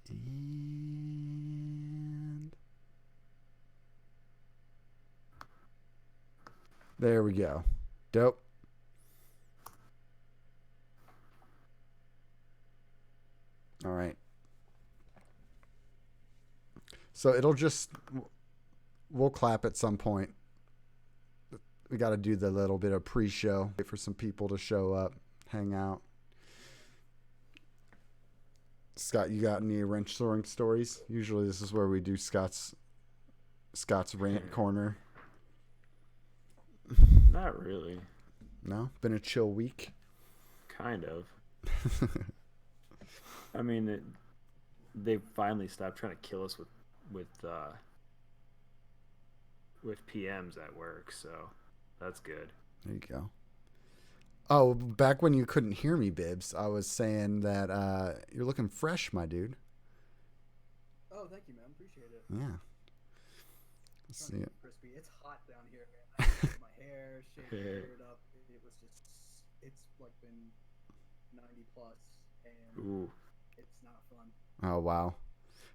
And there we go. Dope. All right. So it'll just, we'll clap at some point. We got to do the little bit of pre-show, wait for some people to show up, hang out. Scott, you got any wrench throwing stories? Usually this is where we do Scott's rant corner. Not really. No? Been a chill week? Kind of. I mean, they finally stopped trying to kill us with PMs at work, so that's good. There you go. Oh, back when you couldn't hear me, Bibbs, I was saying that you're looking fresh, my dude. Oh, thank you, man. Appreciate it. Yeah. Let's see it. Crispy. It's hot down here, man. I shaved my hair, shaved my beard up. It's like been 90 plus, and Ooh. it's not fun. Oh, wow.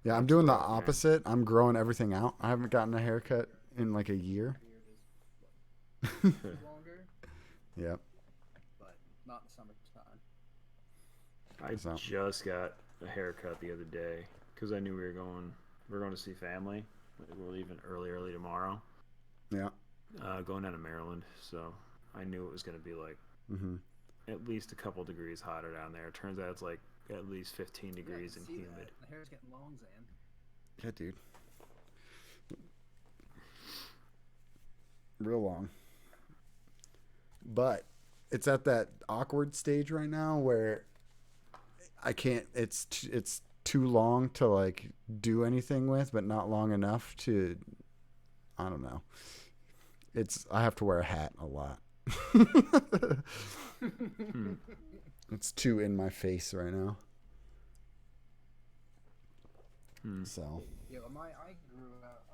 Yeah, I'm doing the opposite. I'm growing everything out. I haven't gotten a haircut in like a year. Beard is longer. Yep. But not in the summertime. I just got a haircut the other day because I knew we were going to see family. We're leaving early tomorrow. Yeah. Going down to Maryland, so I knew it was going to be like at least a couple degrees hotter down there. It turns out it's like at least 15 degrees and humid. That. The hair's getting long, Zan. Yeah, dude. Real long. But it's at that awkward stage right now where I can't. It's too long to like do anything with, but not long enough to. I don't know. I have to wear a hat a lot. It's too in my face right now. So. Yeah, I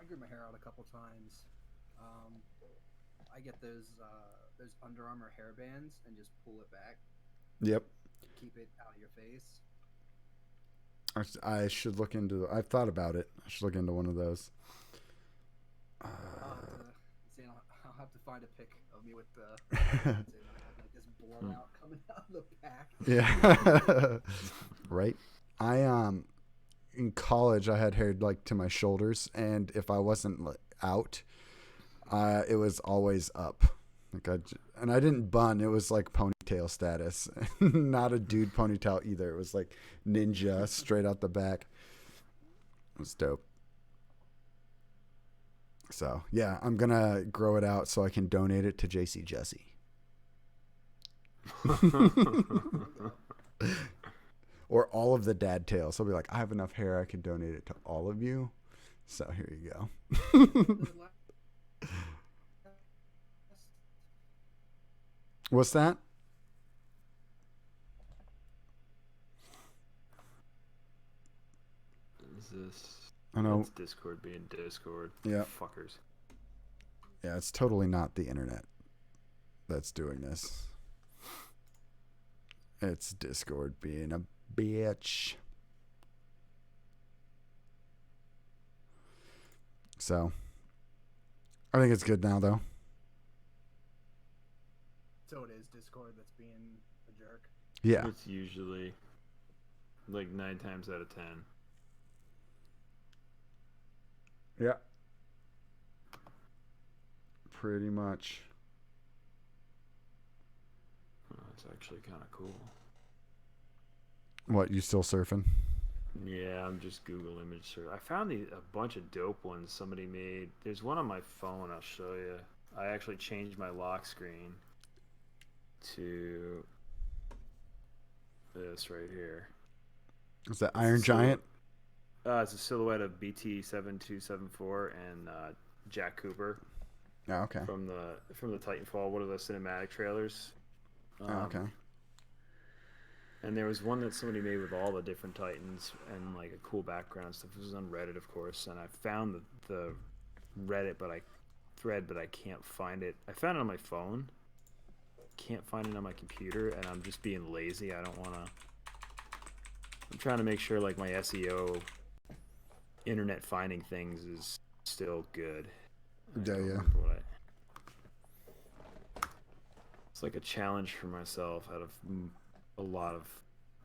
grew my hair out a couple times. I get those Under Armour hair bands and just pull it back. Yep. Keep it out of your face. I should look into. I've thought about it. I should look into one of those. I'll have to find a pic of me with the like this blowout coming out of the back. Yeah. Right. In college I had hair like to my shoulders, and if I wasn't out, it was always up. Like I didn't bun. It was like ponytail status. Not a dude ponytail either. It was like ninja straight out the back. It was dope. So yeah, I'm gonna grow it out so I can donate it to JC Jesse. Or all of the dad tails. I'll be like, I have enough hair, I can donate it to all of you. So here you go. What's that? Is this? I know. It's Discord being Discord. Yeah. Fuckers. Yeah, it's totally not the internet that's doing this. It's Discord being a bitch. So, I think it's good now, though. So it is Discord that's being a jerk. Yeah. It's usually like 9 times out of 10. Yeah. Pretty much. Oh, it's actually kind of cool. What, you still surfing? Yeah, I'm just Google image search. I found a bunch of dope ones somebody made. There's one on my phone. I'll show you. I actually changed my lock screen to this right here. Is that Iron Giant? It's a silhouette of BT7274 and Jack Cooper. Oh, okay. From the Titanfall, one of the cinematic trailers. Okay. And there was one that somebody made with all the different Titans and like a cool background and stuff. It was on Reddit, of course, and I found the Reddit but I can't find it. I found it on my phone. Can't find it on my computer, and I'm just being lazy. I don't want to. I'm trying to make sure like my SEO, internet finding things, is still good. Yeah. It's like a challenge for myself out of a lot of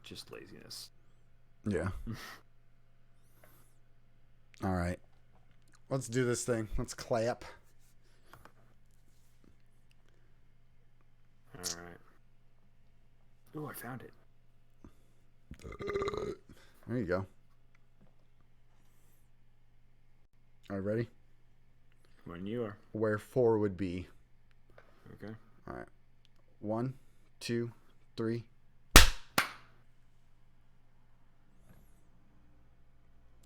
just laziness. Yeah. All right. Let's do this thing. Let's clap. All right. Oh, I found it. There you go. All right, ready? When you are. Where 4 would be. Okay. All right. 1, 2, 3.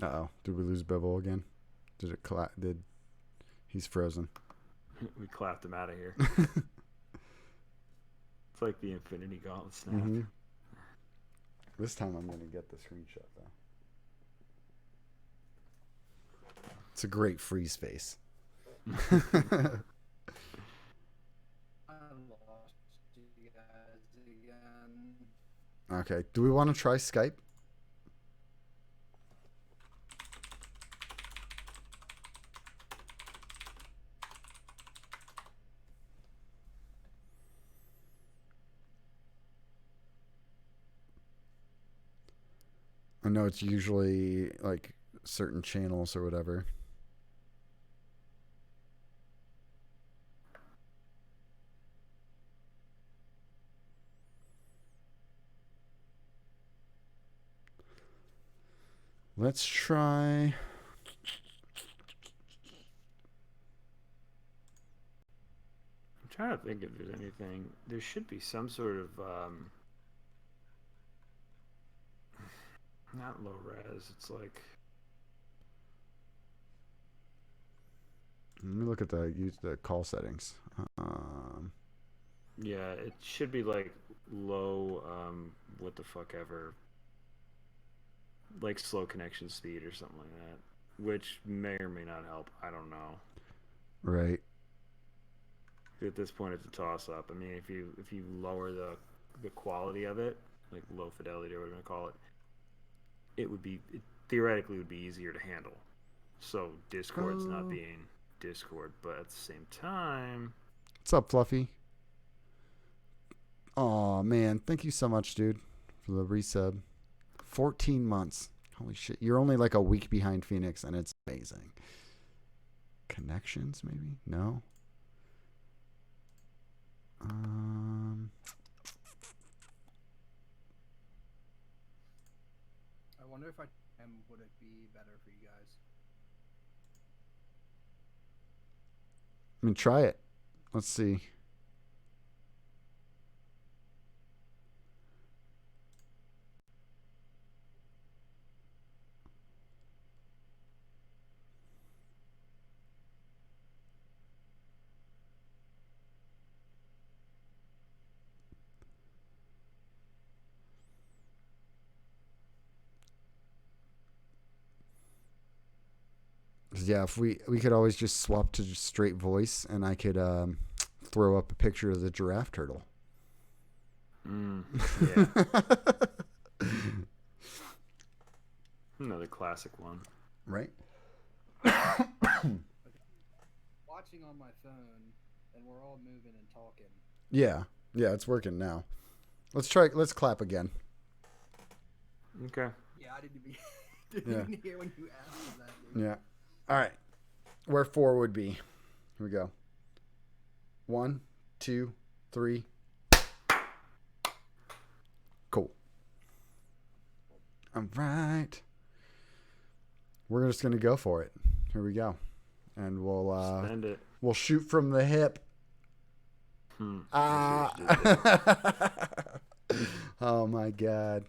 Uh-oh. Did we lose Bevel again? Did it he's frozen. We clapped him out of here. It's like the Infinity Gauntlet snap. Mm-hmm. This time I'm going to get the screenshot, though. It's a great freeze face. I lost you guys again. Okay. Do we want to try Skype? I know it's usually like certain channels or whatever. Let's try. I'm trying to think if there's anything. There should be some sort of not low res. It's like, Let me look at the call settings. yeah, it should be like low what the fuck ever, like slow connection speed or something like that, which may or may not help. I don't know. Right. At this point, it's a toss up. I mean, if you lower the quality of it, like low fidelity or whatever you want to call it, it theoretically would be easier to handle. So Discord's not being Discord, but at the same time, What's up, Fluffy? Oh man, thank you so much, dude, for the resub. 14 months. Holy shit. You're only like a week behind Phoenix, and it's amazing. Connections, maybe? No? I wonder if would it be better for you guys? I mean, try it. Let's see. Yeah, if we could always just swap to just straight voice, and I could throw up a picture of the giraffe turtle. Yeah. Another classic one. Right? Watching on my phone, and we're all moving and talking. Yeah, it's working now. Let's clap again. Okay. Yeah, I didn't even hear when you asked for that. Dude. Yeah. All right. Where 4 would be. Here we go. 1, 2, 3. Cool. All right. We're just gonna go for it. Here we go, and Spend it. we'll shoot from the hip. Oh my God.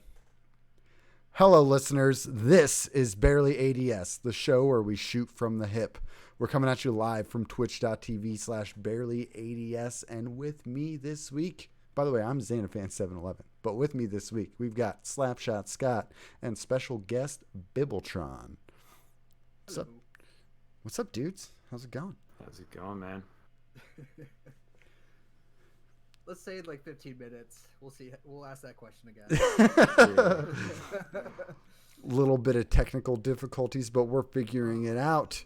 Hello, listeners. This is BarelyADS, the show where we shoot from the hip. We're coming at you live from twitch.tv/BarelyADS. And with me this week, by the way, I'm Xanafan711. But with me this week, we've got Slapshot Scott and special guest Bibbletron. What's up? What's up, dudes? How's it going? How's it going, man? let's say in like 15 minutes. We'll see. We'll ask that question again. Little bit of technical difficulties, but we're figuring it out.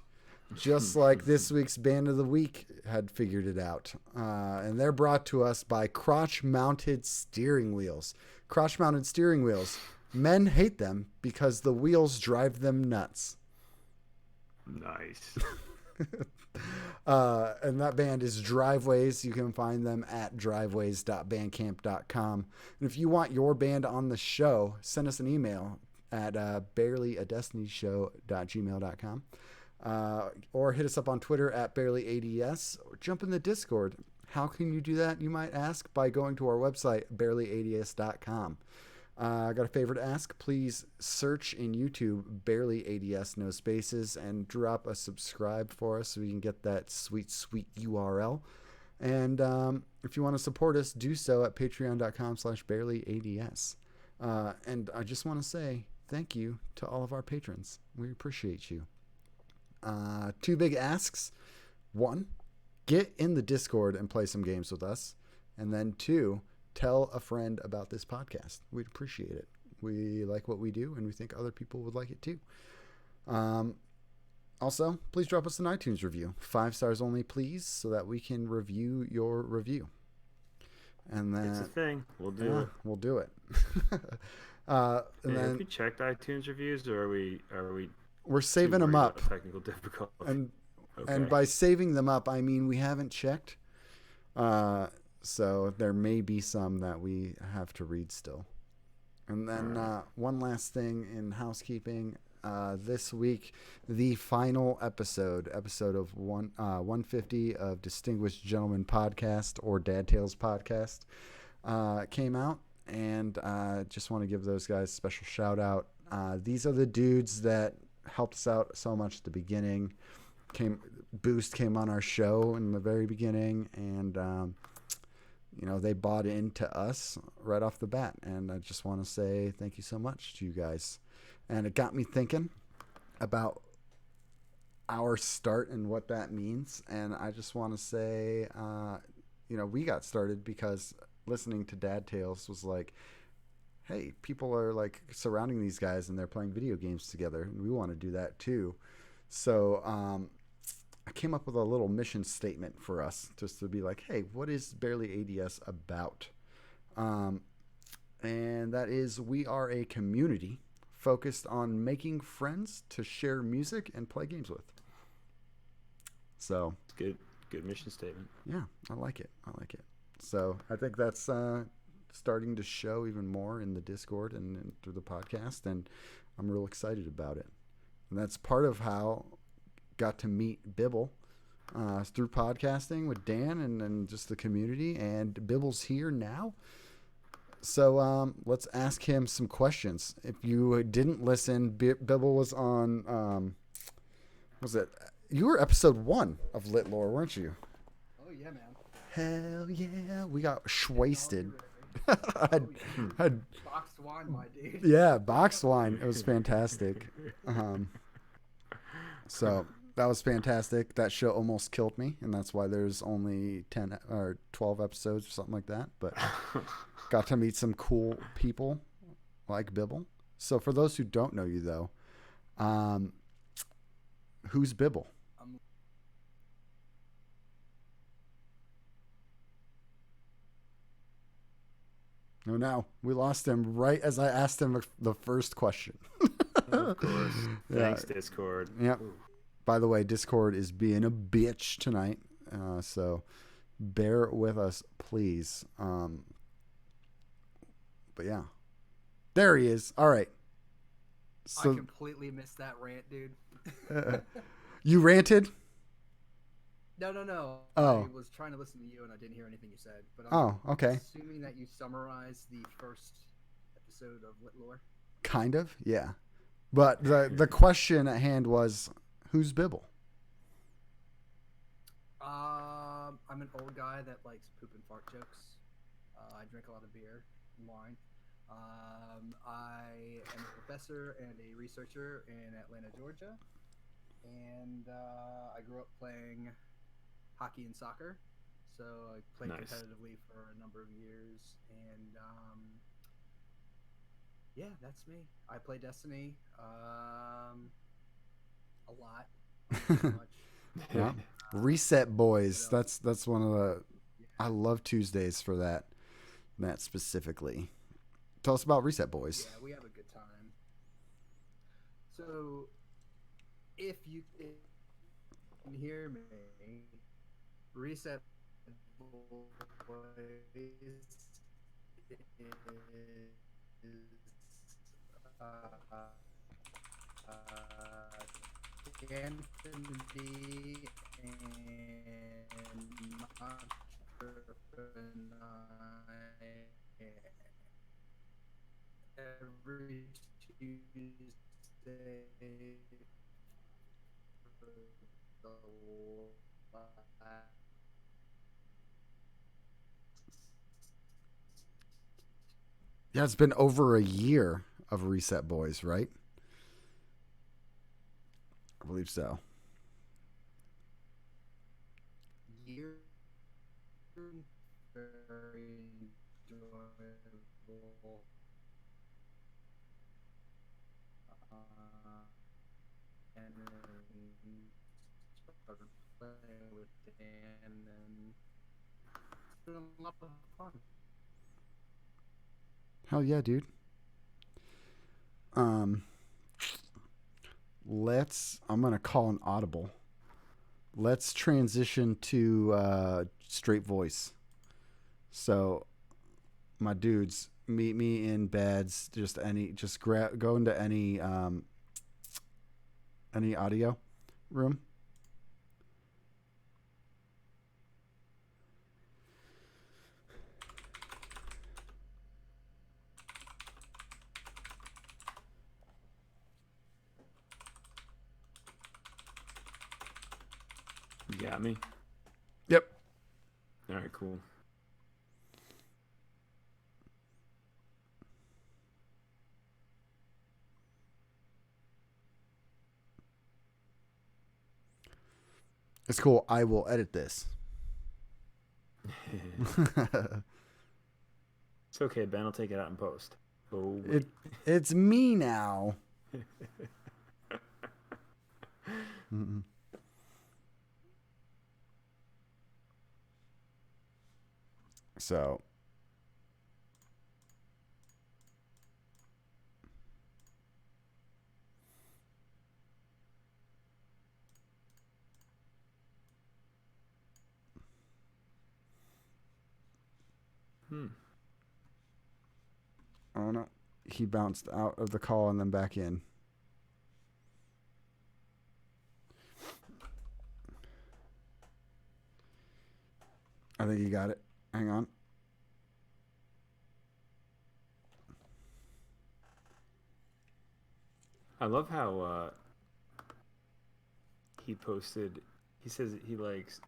Just like this week's Band of the Week had figured it out. And they're brought to us by crotch-mounted steering wheels. Crotch-mounted steering wheels. Men hate them because the wheels drive them nuts. Nice. And that band is Driveways. You can find them at driveways.bandcamp.com. And if you want your band on the show, send us an email at BarelyADShow.gmail.com. Or hit us up on Twitter at BarelyADS, or jump in the Discord. How can you do that, you might ask? By going to our website, BarelyADS.com. I got a favor to ask. Please search in YouTube BarelyADS, no spaces, and drop a subscribe for us so we can get that sweet, sweet URL. And if you want to support us, do so at patreon.com/BarelyADS. And I just want to say thank you to all of our patrons. We appreciate you. Two big asks. One, get in the Discord and play some games with us. And then two, tell a friend about this podcast. We'd appreciate it. We like what we do, and we think other people would like it too. Also, please drop us an iTunes review. 5 stars only, please, so that we can review your review. And then It's a thing. We'll do it. We'll do it. And then, have we checked iTunes reviews, or are we we're saving them up. Technical difficulty. And by saving them up, I mean we haven't checked. So there may be some that we have to read still. And then one last thing in housekeeping. This week, the final episode of 150 of Distinguished Gentlemen Podcast, or Dad Tales Podcast, came out. And just want to give those guys a special shout out. These are the dudes that helped us out so much at the beginning. Boost came on our show in the very beginning, and they bought into us right off the bat. And I just want to say thank you so much to you guys. And it got me thinking about our start and what that means. And I just want to say, we got started because listening to Dad Tales was like, hey, people are like surrounding these guys and they're playing video games together, and we want to do that too. So I came up with a little mission statement for us, just to be like, hey, what is BarelyADS about? And that is, we are a community focused on making friends to share music and play games with. So good mission statement. Yeah, I like it. So I think that's starting to show even more in the Discord and through the podcast, and I'm real excited about it. And that's part of how I got to meet Bibble through podcasting with Dan and just the community, and Bibble's here now. So let's ask him some questions. If you didn't listen, Bibble was on, you were episode 1 of Lit Lore, weren't you? Oh, yeah, man. Hell yeah. We got schwasted. Had boxed wine, my dude. Yeah, boxed wine. It was fantastic. So that was fantastic. That show almost killed me, and that's why there's only 10 or 12 episodes or something like that. But got to meet some cool people like Bibble. So for those who don't know you, though, who's Bibble? No, we lost him right as I asked him the first question. Of course. Thanks, Discord. Yep. By the way, Discord is being a bitch tonight, so bear with us, please. But yeah, there he is. All right. So, I completely missed that rant, dude. You ranted? No. Oh. I was trying to listen to you, and I didn't hear anything you said. But I'm okay. Assuming that you summarized the first episode of Lit Lore. Kind of, yeah. But the question at hand was, who's Bibble? I'm an old guy that likes poop and fart jokes. I drink a lot of beer and wine. I am a professor and a researcher in Atlanta, Georgia. And I grew up playing hockey and soccer. So I played Nice. competitively for a number of years, and yeah, that's me. I play Destiny a lot, too much. Yeah. Reset Boys. What else? That's one of the. Yeah, I love Tuesdays for that. That specifically. Tell us about Reset Boys. yeah, we have a good time. So if you can hear me, Reset Boys is Anthony and Monster and I every Tuesday for the last Yeah, it's been over a year of Reset Boys, right? I believe so. year. Very enjoyable. And then started playing with Dan, and it's been a lot of fun. Hell yeah, dude. Um, I'm gonna call an audible. Let's transition to straight voice. So, my dudes, meet me in beds. Go into any audio room. You got me? Yep. All right, cool. It's cool. I will edit this. It's okay, Ben. I'll take it out in post. Oh, wait. It's me now. Mm-mm. So, oh no, he bounced out of the call and then back in. I think he got it. Hang on. I love how he posted. He says he likes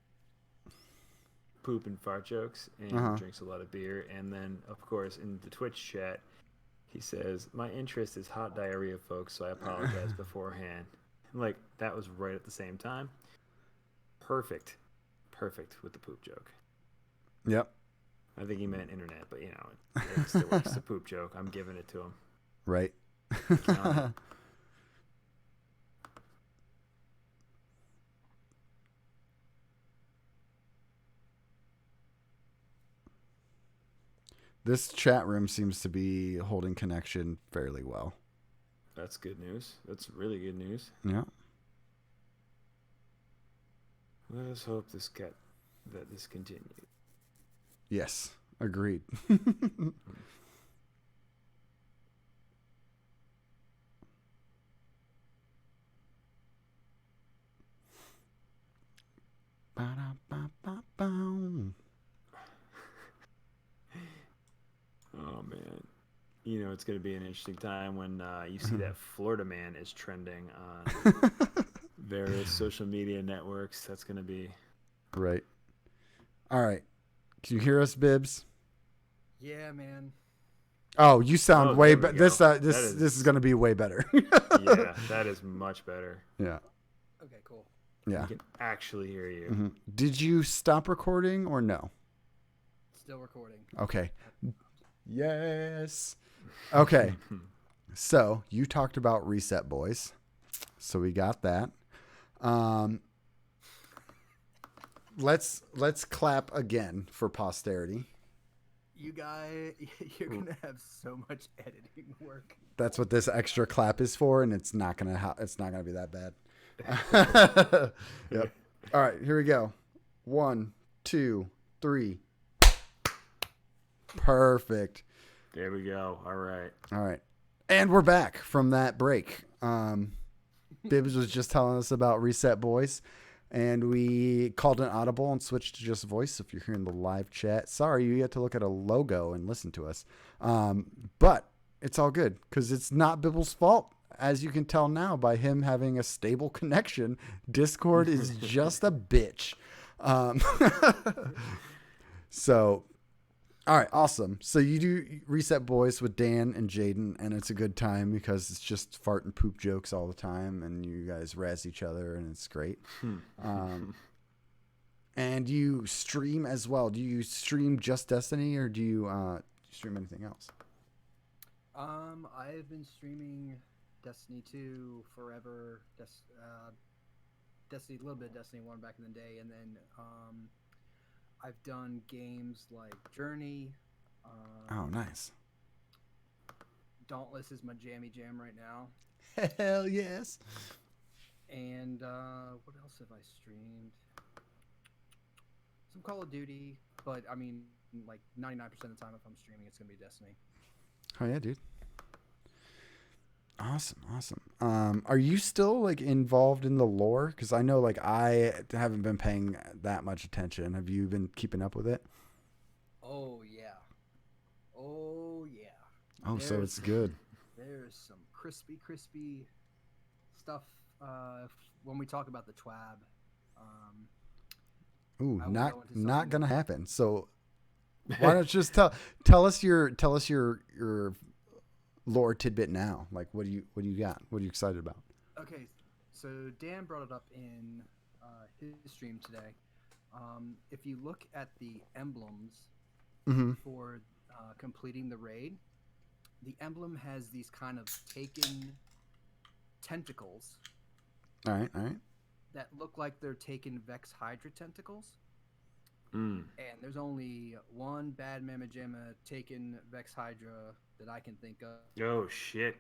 poop and fart jokes and drinks a lot of beer. And then, of course, in the Twitch chat, he says, "My interest is hot diarrhea, folks, so I apologize beforehand." Like, that was right at the same time. Perfect. Perfect with the poop joke. Yep. I think he meant internet, but, you know, it still works. It's a poop joke. I'm giving it to him. Right. Count it. This chat room seems to be holding connection fairly well. That's good news. That's really good news. Yeah. Let us hope that this continues. Yes. Agreed. Oh man, you know it's going to be an interesting time when you see that Florida man is trending on various social media networks. That's going to be Right. All right. Can you hear us, Bibbs? Yeah, man. Oh, you sound way there we better. go. This is going to be way better. yeah, that is much better. Yeah. Okay, cool. Yeah. We can actually hear you. Mm-hmm. Did you stop recording or no? Still recording. Okay. Yes. Okay. So you talked about Reset Boys. So we got that. Let's clap again for posterity. You guys, you're gonna have so much editing work. That's what this extra clap is for, and it's not gonna be that bad. Yep. All right, here we go. 1, 2, 3. Perfect. There we go. All right. And we're back from that break. Bibbs was just telling us about Reset Boys, and we called an audible and switched to just voice. If you're hearing the live chat, sorry, you get to look at a logo and listen to us. But it's all good because it's not Bibble's fault. As you can tell now by him having a stable connection, Discord is just a bitch. So, all right, awesome. So you do Reset Boys with Dan and Jaden, and it's a good time because it's just fart and poop jokes all the time, and you guys razz each other, and it's great. And you stream as well. Do you stream just Destiny, or do you stream anything else? I've been streaming Destiny 2 forever. Destiny, a little bit of Destiny 1 back in the day, and then I've done games like Journey. Oh, nice. Dauntless is my jammy jam right now. Hell yes. And what else have I streamed? Some Call of Duty, but I mean, like 99% of the time if I'm streaming, it's gonna be Destiny. Oh yeah, dude. Awesome. Are you still like involved in the lore? Because I know like I haven't been paying that much attention. Have you been keeping up with it? Oh yeah. Oh, so it's good. There's some crispy stuff when we talk about the TWAB. Ooh, I will not go into not some- gonna happen. So why don't you just tell us your lore tidbit now? Like what do you got? What are you excited about? Okay, so Dan brought it up in his stream today. If you look at the emblems Mm-hmm. for completing the raid, the emblem has these kind of taken tentacles All right. that look like they're taken Vex Hydra tentacles. Mm. And there's only one bad Mamma Jamma taken Vex Hydra that I can think of. Oh shit!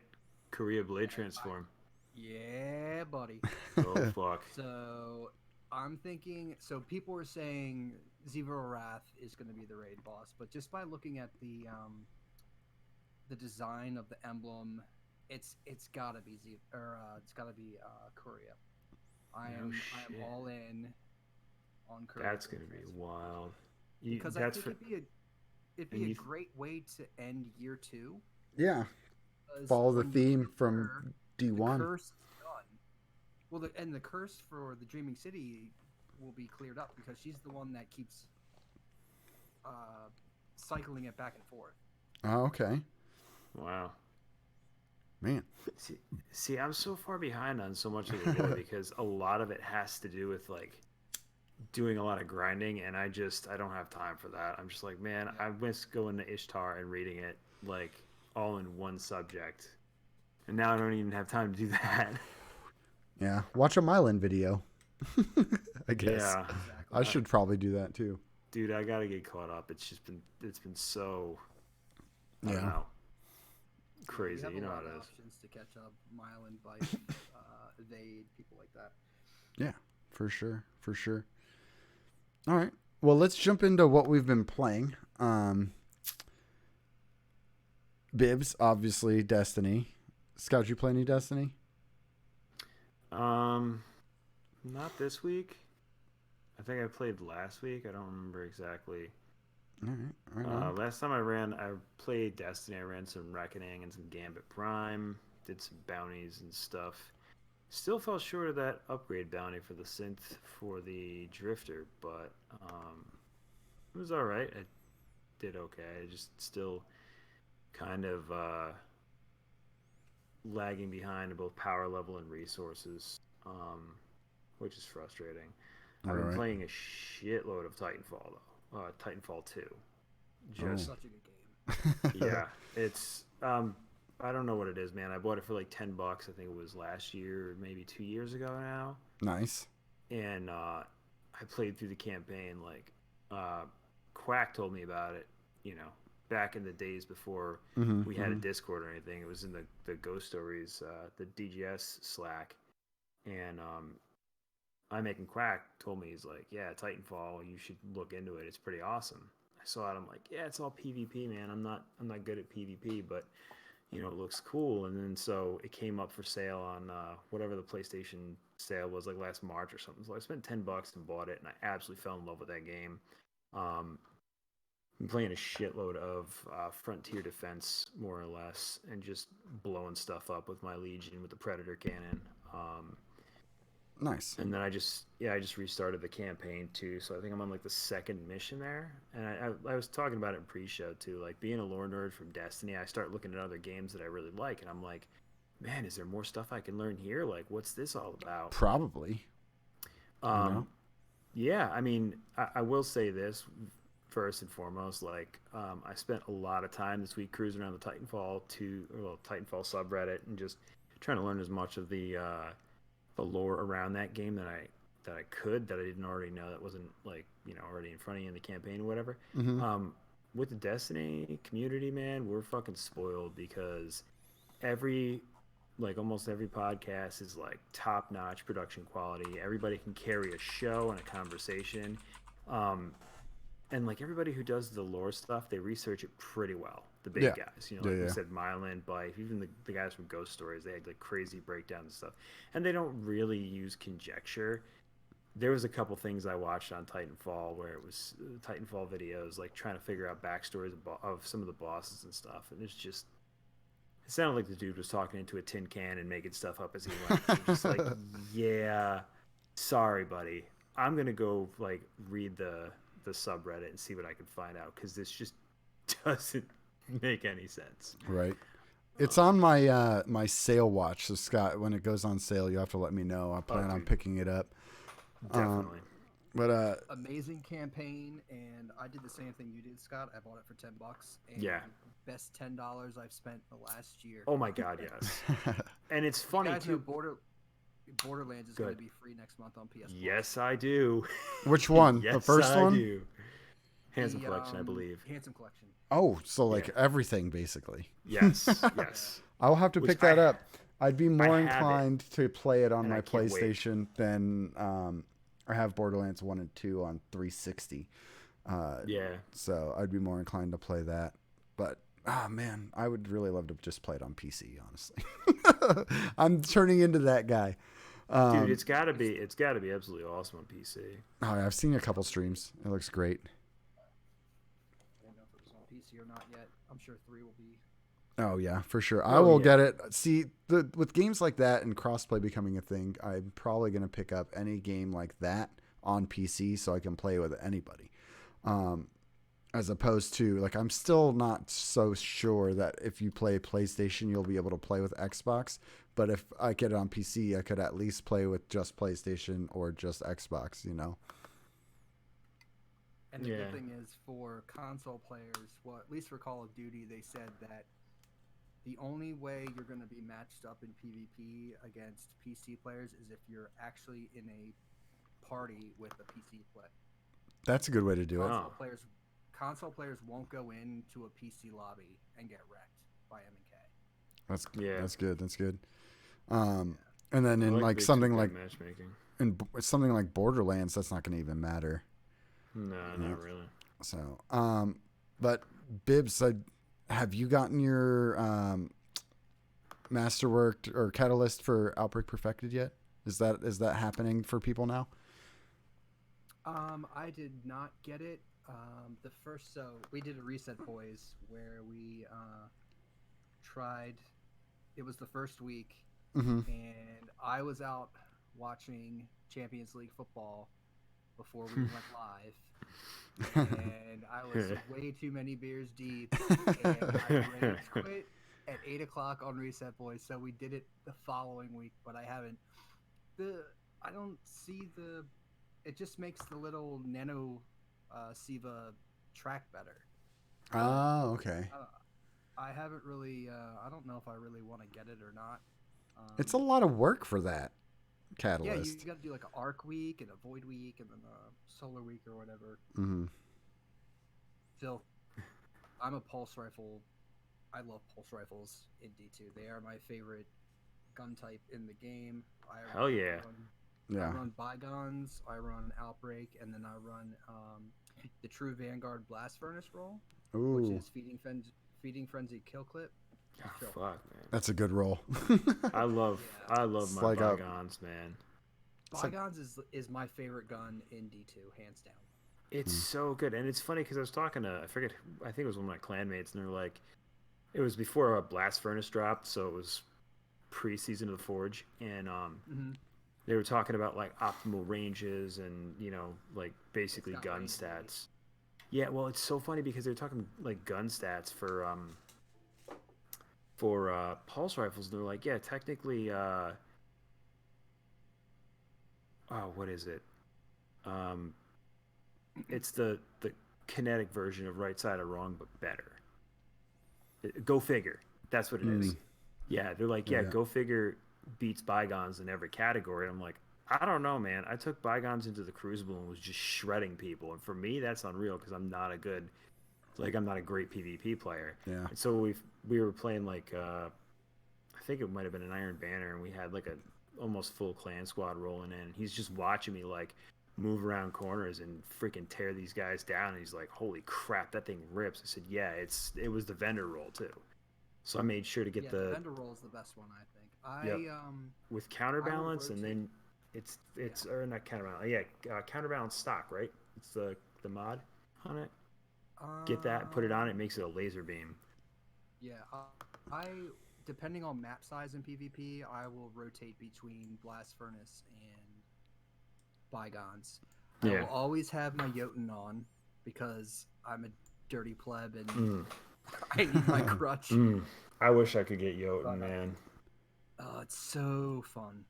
Korea Blade Transform. Yeah, buddy. Oh fuck. So I'm thinking. So people were saying Zevro Wrath is going to be the raid boss, but just by looking at the design of the emblem, it's got to be Korea. I am all in on Korea. That's gonna be wild. Because I think it'd be a great way to end year 2. Yeah. Follow the theme from D1. The curse is done. Well, the curse for the Dreaming City will be cleared up because she's the one that keeps cycling it back and forth. Oh, okay. Wow. Man. See, I'm so far behind on so much of the lore because a lot of it has to do with like doing a lot of grinding, and I don't have time for that. I'm just like, man, I miss going to Ishtar and reading it like all in one subject, and now I don't even have time to do that. Yeah. Watch a Mylan video. I guess. Yeah. Exactly. I should probably do that too. Dude, I gotta get caught up. It's been so I don't Yeah. know, crazy. You You know have how a lot it of is. options to catch up, Mylan, Bite, Evade, people like that. Yeah, for sure. All right. Well, let's jump into what we've been playing. Bibbs, obviously, Destiny. Scout, you play any Destiny? Not this week. I think I played last week. I don't remember exactly. All right. Last time I played Destiny. I ran some Reckoning and some Gambit Prime. Did some bounties and stuff. Still fell short of that upgrade bounty for the synth for the Drifter, but it was all right. I did okay. I just still kind of lagging behind in both power level and resources. which is frustrating. All I've been right. playing a shitload of Titanfall though. Titanfall 2. That's Just such a good game. yeah, it's I don't know what it is, man. I bought it for like $10. I think it was last year, maybe 2 years ago now. Nice. And I played through the campaign. Like Quack told me about it, you know, back in the days before Mm-hmm, we had a mm-hmm. Discord or anything. It was in the Ghost Stories, the DGS Slack, and I making Quack told me, he's like, yeah, Titanfall, you should look into it. It's pretty awesome. I saw it. I'm like, yeah, it's all PvP, man. I'm not good at PvP, but you know, it looks cool. And then so it came up for sale on whatever the PlayStation sale was, like last March or something. So I spent $10 and bought it, and I absolutely fell in love with that game. Um, I'm playing a shitload of Frontier Defense, more or less, and just blowing stuff up with my Legion with the Predator cannon. Nice. And then I just restarted the campaign too. So I think I'm on like the second mission there. And I was talking about it in pre-show too. Like being a lore nerd from Destiny, I start looking at other games that I really like, and I'm like, man, is there more stuff I can learn here? Like, what's this all about? Probably. You know. Yeah, I mean, I will say this first and foremost. Like, I spent a lot of time this week cruising around the Titanfall subreddit and just trying to learn as much of the lore around that game that I didn't already know, that wasn't like, you know, already in front of you in the campaign or whatever. Mm-hmm. With the Destiny community, man, we're fucking spoiled because every almost every podcast is like top notch production quality. Everybody can carry a show and a conversation. And like everybody who does the lore stuff, they research it pretty well. The big Yeah. guys, you know, Yeah, like we yeah. said, Mylan, Bife, even the guys from Ghost Stories, they had like crazy breakdowns and stuff. And they don't really use conjecture. There was a couple things I watched on Titanfall where it was Titanfall videos, like trying to figure out backstories of some of the bosses and stuff. And it's just, it sounded like the dude was talking into a tin can and making stuff up as he went. So just like, yeah, sorry, buddy. I'm gonna go like read the subreddit and see what I can find out, because this just doesn't make any sense. Right. It's on my my sale watch. So Scott, when it goes on sale, you have to let me know. I plan on dude. picking it up. Definitely. But Amazing campaign, and I did the same thing you did, Scott. I bought it for $10, and Yeah. best $10 I've spent the last year. Oh my god, yes. And it's You funny guys know too. Borderlands is going to Good. be free next month on PS Plus. Yes, I do. which one? Yes, The first I one? do. Handsome The, Collection, I believe. Handsome Collection. Oh, so like Yeah. everything basically. Yes, yes. I'll have to Which pick that I- up. I'd be more have it, inclined to play it on and my I can't wait. PlayStation than I have Borderlands 1 and 2 on 360. Yeah. So I'd be more inclined to play that. But man, I would really love to just play it on PC, honestly. I'm turning into that guy. Dude, it's gotta be absolutely awesome on PC. I've seen a couple streams. It looks great. I don't know if it was on PC or not yet. I'm sure 3 will be. Oh yeah, for sure. I Oh, will yeah. get it. See, with games like that and crossplay becoming a thing, I'm probably gonna pick up any game like that on PC so I can play with anybody. As opposed to, like, I'm still not so sure that if you play PlayStation, you'll be able to play with Xbox. But if I get it on PC, I could at least play with just PlayStation or just Xbox, you know? And the Yeah. good thing is, for console players, well, at least for Call of Duty, they said that the only way you're going to be matched up in PvP against PC players is if you're actually in a party with a PC player. That's a good way to do it. Oh. Console players won't go into a PC lobby and get wrecked by M&K. That's Yeah. That's good. That's good. And then I in like big something 2K like matchmaking. something like Borderlands, that's not going to even matter. No, not really. So, but Bibbs, have you gotten your masterwork or catalyst for Outbreak perfected yet? Is that happening for people now? I did not get it. So we did a Reset Boys where we tried. It was the first week, Mm-hmm. and I was out watching Champions League football before we went live, and I was way too many beers deep, and I rage quit at 8 o'clock on Reset Boys. So we did it the following week, but I haven't. I don't see the. It just makes the little nano Siva track better. Oh, okay. I haven't really. I don't know if I really want to get it or not. It's a lot of work for that Yeah, you catalyst. got to do like an arc week and a void week and then a solar week or whatever. Mm-hmm. Still, I'm a pulse rifle. I love pulse rifles in D2. They are my favorite gun type in the game. Hell yeah. Yeah. I run Bygones, I run Outbreak, and then I run the True Vanguard Blast Furnace roll, which Ooh, is Feeding Frenzy Kill Clip. Oh, fuck, man. that's a good roll. I love It's my like a- Bygones, man. Bygones is my favorite gun in D2, hands down. It's so good, and it's funny because I was talking to I think it was one of my clanmates, and they're like, it was before a Blast Furnace dropped, so it was pre-season of the Forge, and they were talking about like optimal ranges and like basically It's not gun range stats. Yeah, well, it's so funny because they were talking like gun stats for pulse rifles, and they're like, yeah, technically, what is it? It's the kinetic version of right side of wrong, but better. Go figure. That's what it is. Yeah, they're like, yeah, Go figure beats Bygones in every category. I'm like, I don't know, man. I took Bygones into the Crucible and was just shredding people, and for me, that's unreal because I'm not a great PvP player. Yeah. And so we were playing like I think it might have been an Iron Banner, and we had like a almost full clan squad rolling in. And he's just watching me like move around corners and freaking tear these guys down. And he's like, "Holy crap, that thing rips!" I said, "Yeah, it was the vendor roll too." So I made sure to get the vendor roll is the best one, I think. With counterbalance, and then it's or not counterbalance. Yeah, counterbalance stock, right? It's the mod on it. Get that, put it on. It makes it a laser beam. Yeah, I depending on map size in PvP, I will rotate between Blast Furnace and Bygones. I will always have my Jotun on because I'm a dirty pleb and I need my crutch. I wish I could get Jotun, man. Oh, it's so fun.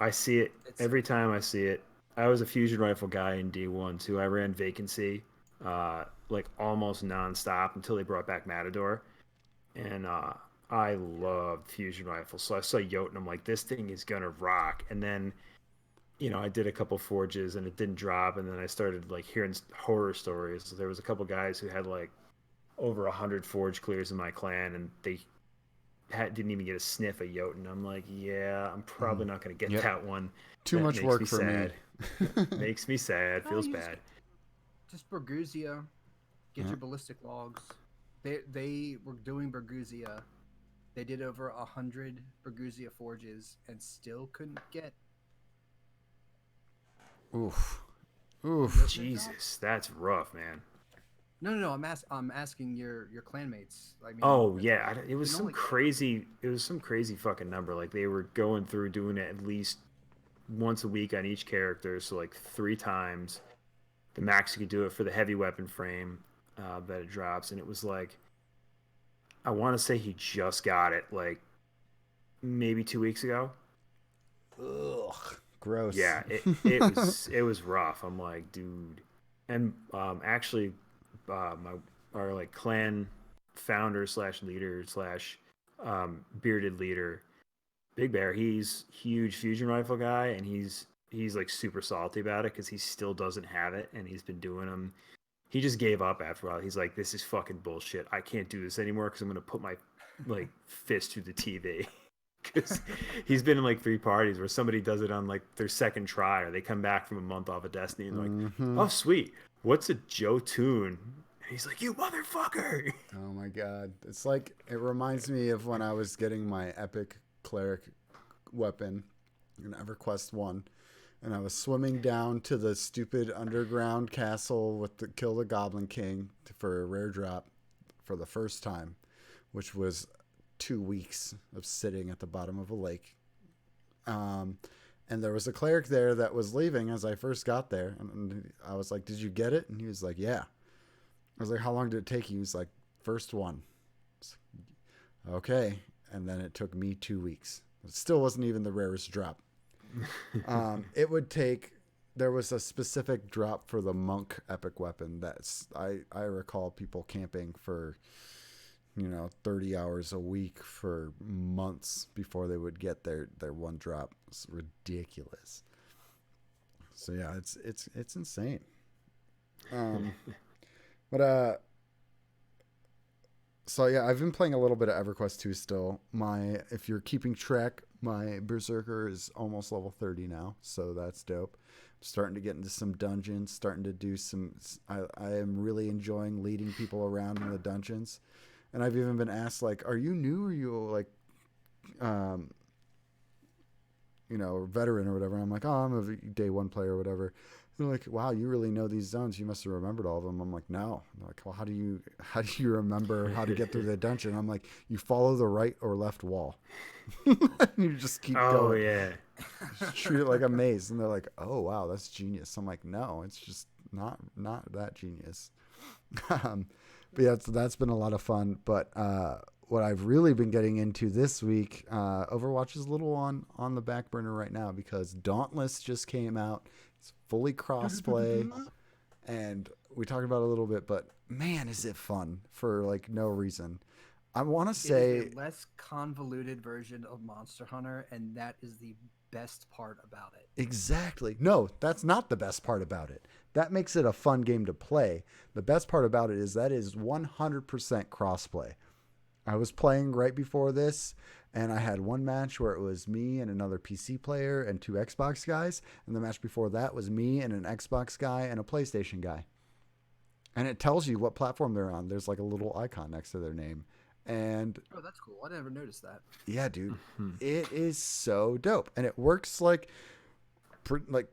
I see it every time I see it. I was a fusion rifle guy in D1 too. I ran Vacancy like almost nonstop until they brought back Matador. And I loved fusion rifles. So I saw Jotun. I'm like, this thing is going to rock. And then, I did a couple forges and it didn't drop. And then I started like hearing horror stories. So there was a couple guys who had like over 100 forge clears in my clan and they didn't even get a sniff of Jotun. I'm like, yeah, I'm probably not going to get that one. Too much work for me. me. Makes me sad. Feels bad. Just Berguzia. Get your ballistic logs. They were doing Berguzia. They did over 100 Berguzia forges and still couldn't get. Oof. Jesus, that's rough, man. No. I'm asking your clanmates. I mean, it was some crazy. It was some crazy fucking number. Like they were going through doing it at least once a week on each character, so like 3 times. The max you could do it for the heavy weapon frame that it drops, and it was like, I want to say he just got it like maybe 2 weeks ago. Ugh, gross. Yeah, it was rough. I'm like, dude, and actually, our like clan founder / leader / bearded leader, Big Bear. He's huge fusion rifle guy, and he's like super salty about it because he still doesn't have it, and he's been doing them. He just gave up after a while. He's like, this is fucking bullshit. I can't do this anymore because I'm gonna put my like fist through the TV. Because he's been in like 3 parties where somebody does it on like their second try, or they come back from a month off of Destiny and like, oh sweet, what's a Jotun? And he's like, you motherfucker. Oh my god, it's like it reminds me of when I was getting my epic cleric weapon in EverQuest 1. And I was swimming down to the stupid underground castle with the Kill the Goblin King for a rare drop for the first time, which was 2 weeks of sitting at the bottom of a lake. And there was a cleric there that was leaving as I first got there. And I was like, did you get it? And he was like, yeah. I was like, how long did it take you? He was like, first one. Like, okay. And then it took me 2 weeks. It still wasn't even the rarest drop. It would take. There was a specific drop for the monk epic weapon that's I recall people camping for 30 hours a week for months before they would get their one drop. It's ridiculous. So yeah, it's insane. But so yeah, I've been playing a little bit of EverQuest 2 still. If you're keeping track, my Berserker is almost level 30 now, so that's dope. I'm starting to get into some dungeons, starting to do some. I am really enjoying leading people around in the dungeons, and I've even been asked like, "Are you new? Or are you like, veteran or whatever?" And I'm like, "Oh, I'm a day one player or whatever." They're like, "Wow, you really know these zones. You must have remembered all of them." I'm like, "No." They're like, "Well, how do you remember how to get through the dungeon?" I'm like, "You follow the right or left wall." You just keep going. Oh yeah. Just treat it like a maze. And they're like, "Oh wow, that's genius." I'm like, "No, it's just not that genius." But yeah, that's been a lot of fun. But what I've really been getting into this week, Overwatch is a little on the back burner right now because Dauntless just came out. It's fully crossplay, and we talked about it a little bit, but man, is it fun for like no reason. I want to say it is a less convoluted version of Monster Hunter, and that is the best part about it. Exactly. No, that's not the best part about it. That makes it a fun game to play. The best part about it is that is 100% crossplay. I was playing right before this, and I had one match where it was me and another PC player and 2 Xbox guys, and the match before that was me and an Xbox guy and a PlayStation guy. And it tells you what platform they're on. There's like a little icon next to their name. And oh, that's cool. I never noticed that. yeah, dude, it is so dope, and it works like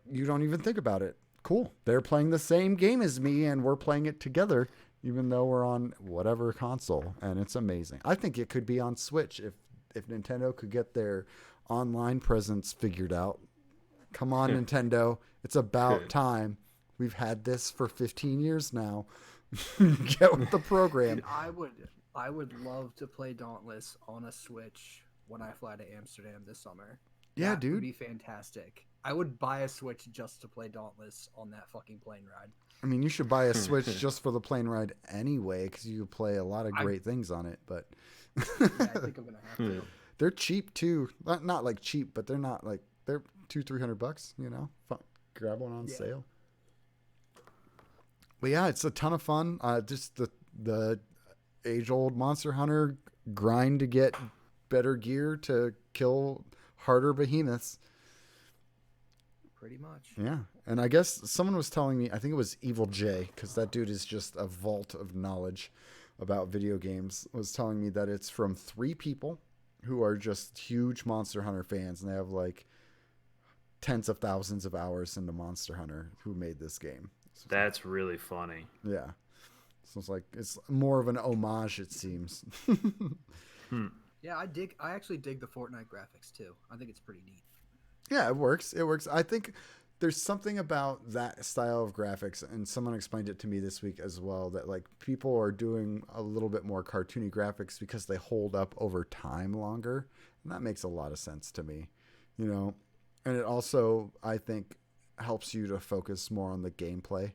you don't even think about it. Cool, they're playing the same game as me, and we're playing it together, even though we're on whatever console, and it's amazing. I think it could be on Switch if Nintendo could get their online presence figured out. Come on, Nintendo, it's about time. We've had this for 15 years now. Get with the program. I would love to play Dauntless on a Switch when I fly to Amsterdam this summer. Yeah, that dude. would be fantastic. I would buy a Switch just to play Dauntless on that fucking plane ride. I mean, you should buy a Switch just for the plane ride anyway, because you play a lot of great things on it. But yeah, I think I'm gonna have to. They're cheap too. Not like cheap, but they're not like they're $200-300. Grab one on sale. But yeah, it's a ton of fun. Just the age-old Monster Hunter grind to get better gear to kill harder behemoths. Pretty much. Yeah. And I guess someone was telling me, I think it was Evil J, because that dude is just a vault of knowledge about video games, was telling me that it's from 3 people who are just huge Monster Hunter fans, and they have like tens of thousands of hours into Monster Hunter who made this game. So that's really funny. Yeah. So it's more of an homage, it seems. Yeah, I actually dig the Fortnite graphics too. I think it's pretty neat. Yeah, it works. I think there's something about that style of graphics, and someone explained it to me this week as well, that like people are doing a little bit more cartoony graphics because they hold up over time longer, and that makes a lot of sense to me, And it also, I think, helps you to focus more on the gameplay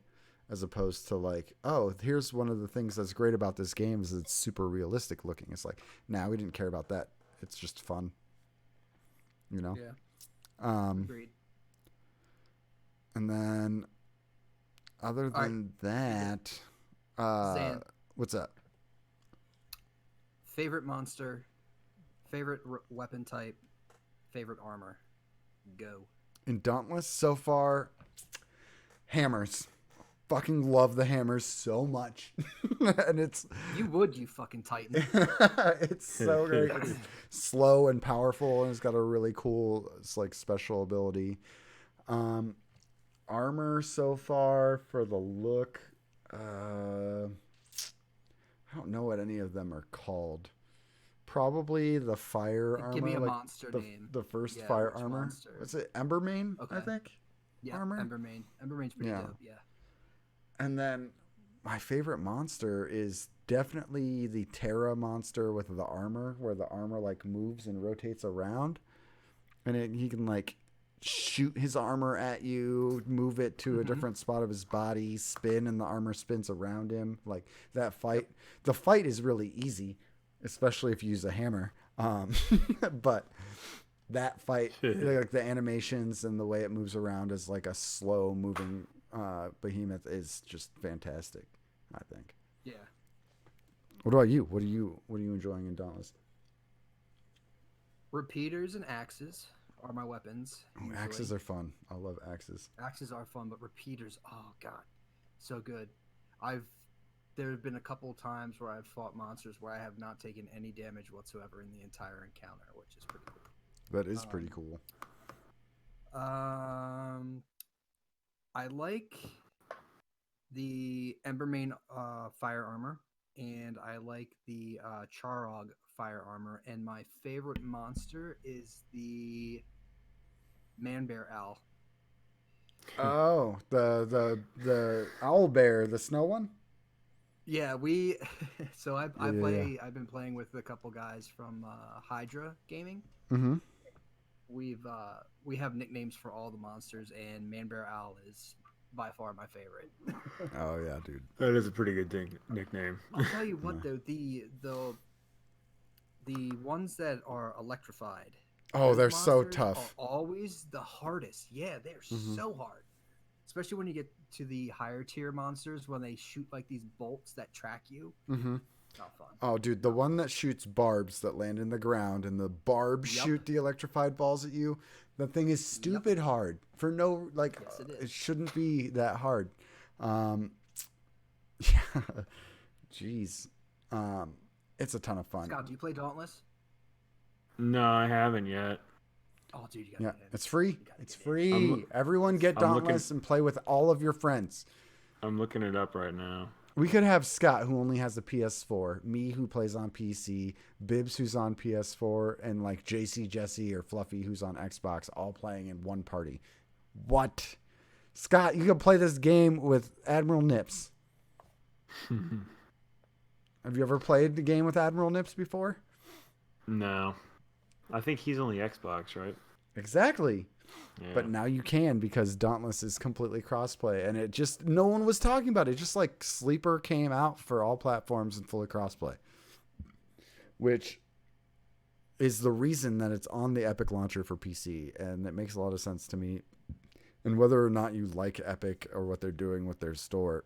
as opposed to like, oh, here's one of the things that's great about this game is it's super realistic looking. It's like, nah, we didn't care about that. It's just fun, Yeah. Agreed. And then other than that, Zan, what's up? favorite monster, favorite weapon type, favorite armor. Go. In Dauntless so far, hammers. Fucking love the hammers so much. And it's you fucking titan. it's so great. It's slow and powerful, and it's got a really cool special ability. Armor so far for the look, I don't know what any of them are called. Probably the fire armor. Give me a monster name. The first fire armor. Monster? What's it? Embermane, Okay. I think. Yeah, armor? Embermane. Embermane's pretty dope, yeah. And then my favorite monster is definitely the Terra monster with the armor, where the armor moves and rotates around, and he can shoot his armor at you, move it to a different spot of his body, spin, and the armor spins around him. Like that fight. The fight is really easy, especially if you use a hammer. But that fight, like the animations and the way it moves around as like a slow moving behemoth is just fantastic, I think. Yeah. What about you? What are you enjoying in Dauntless? Repeaters and axes are my weapons. Oh, axes are fun. I love axes. Axes are fun, but repeaters, oh god, so good. There have been a couple times where I've fought monsters where I have not taken any damage whatsoever in the entire encounter, which is pretty cool. That is pretty cool. I like the Embermane fire armor, and I like the Charog fire armor, and my favorite monster is the Man-Bear Owl. Oh, the owl bear, the snow one? Yeah, so I've been playing with a couple guys from Hydra Gaming. Mm-hmm. We have nicknames for all the monsters, and Man-Bear Owl is by far my favorite. Oh yeah, dude. That is a pretty good nickname. I'll tell you what though, the ones that are electrified. Oh, they're so tough. Are always the hardest. Yeah, they're so hard. Especially when you get to the higher tier monsters, when they shoot like these bolts that track you. Mm-hmm. Not fun. Oh, dude, the one that shoots barbs that land in the ground and the barbs shoot the electrified balls at you. That thing is stupid hard for no, like, yes, it is. It shouldn't be that hard. Yeah, jeez. It's a ton of fun. Scott, do you play Dauntless? No, I haven't yet. Oh, dude, you gotta get it. It's free. It's free. Everyone get Dauntless and play with all of your friends. I'm looking it up right now. We could have Scott, who only has a PS4, me, who plays on PC, Bibbs, who's on PS4, and like JC, Jesse, or Fluffy, who's on Xbox, all playing in one party. What? Scott, you can play this game with Admiral Nips. Have you ever played the game with Admiral Nips before? No. I think he's only Xbox, right? Exactly. Yeah. But now you can, because Dauntless is completely crossplay, and it just, no one was talking about it. Just like Sleeper came out for all platforms and fully crossplay, which is the reason that it's on the Epic launcher for PC, and it makes a lot of sense to me. And whether or not you like Epic or what they're doing with their store,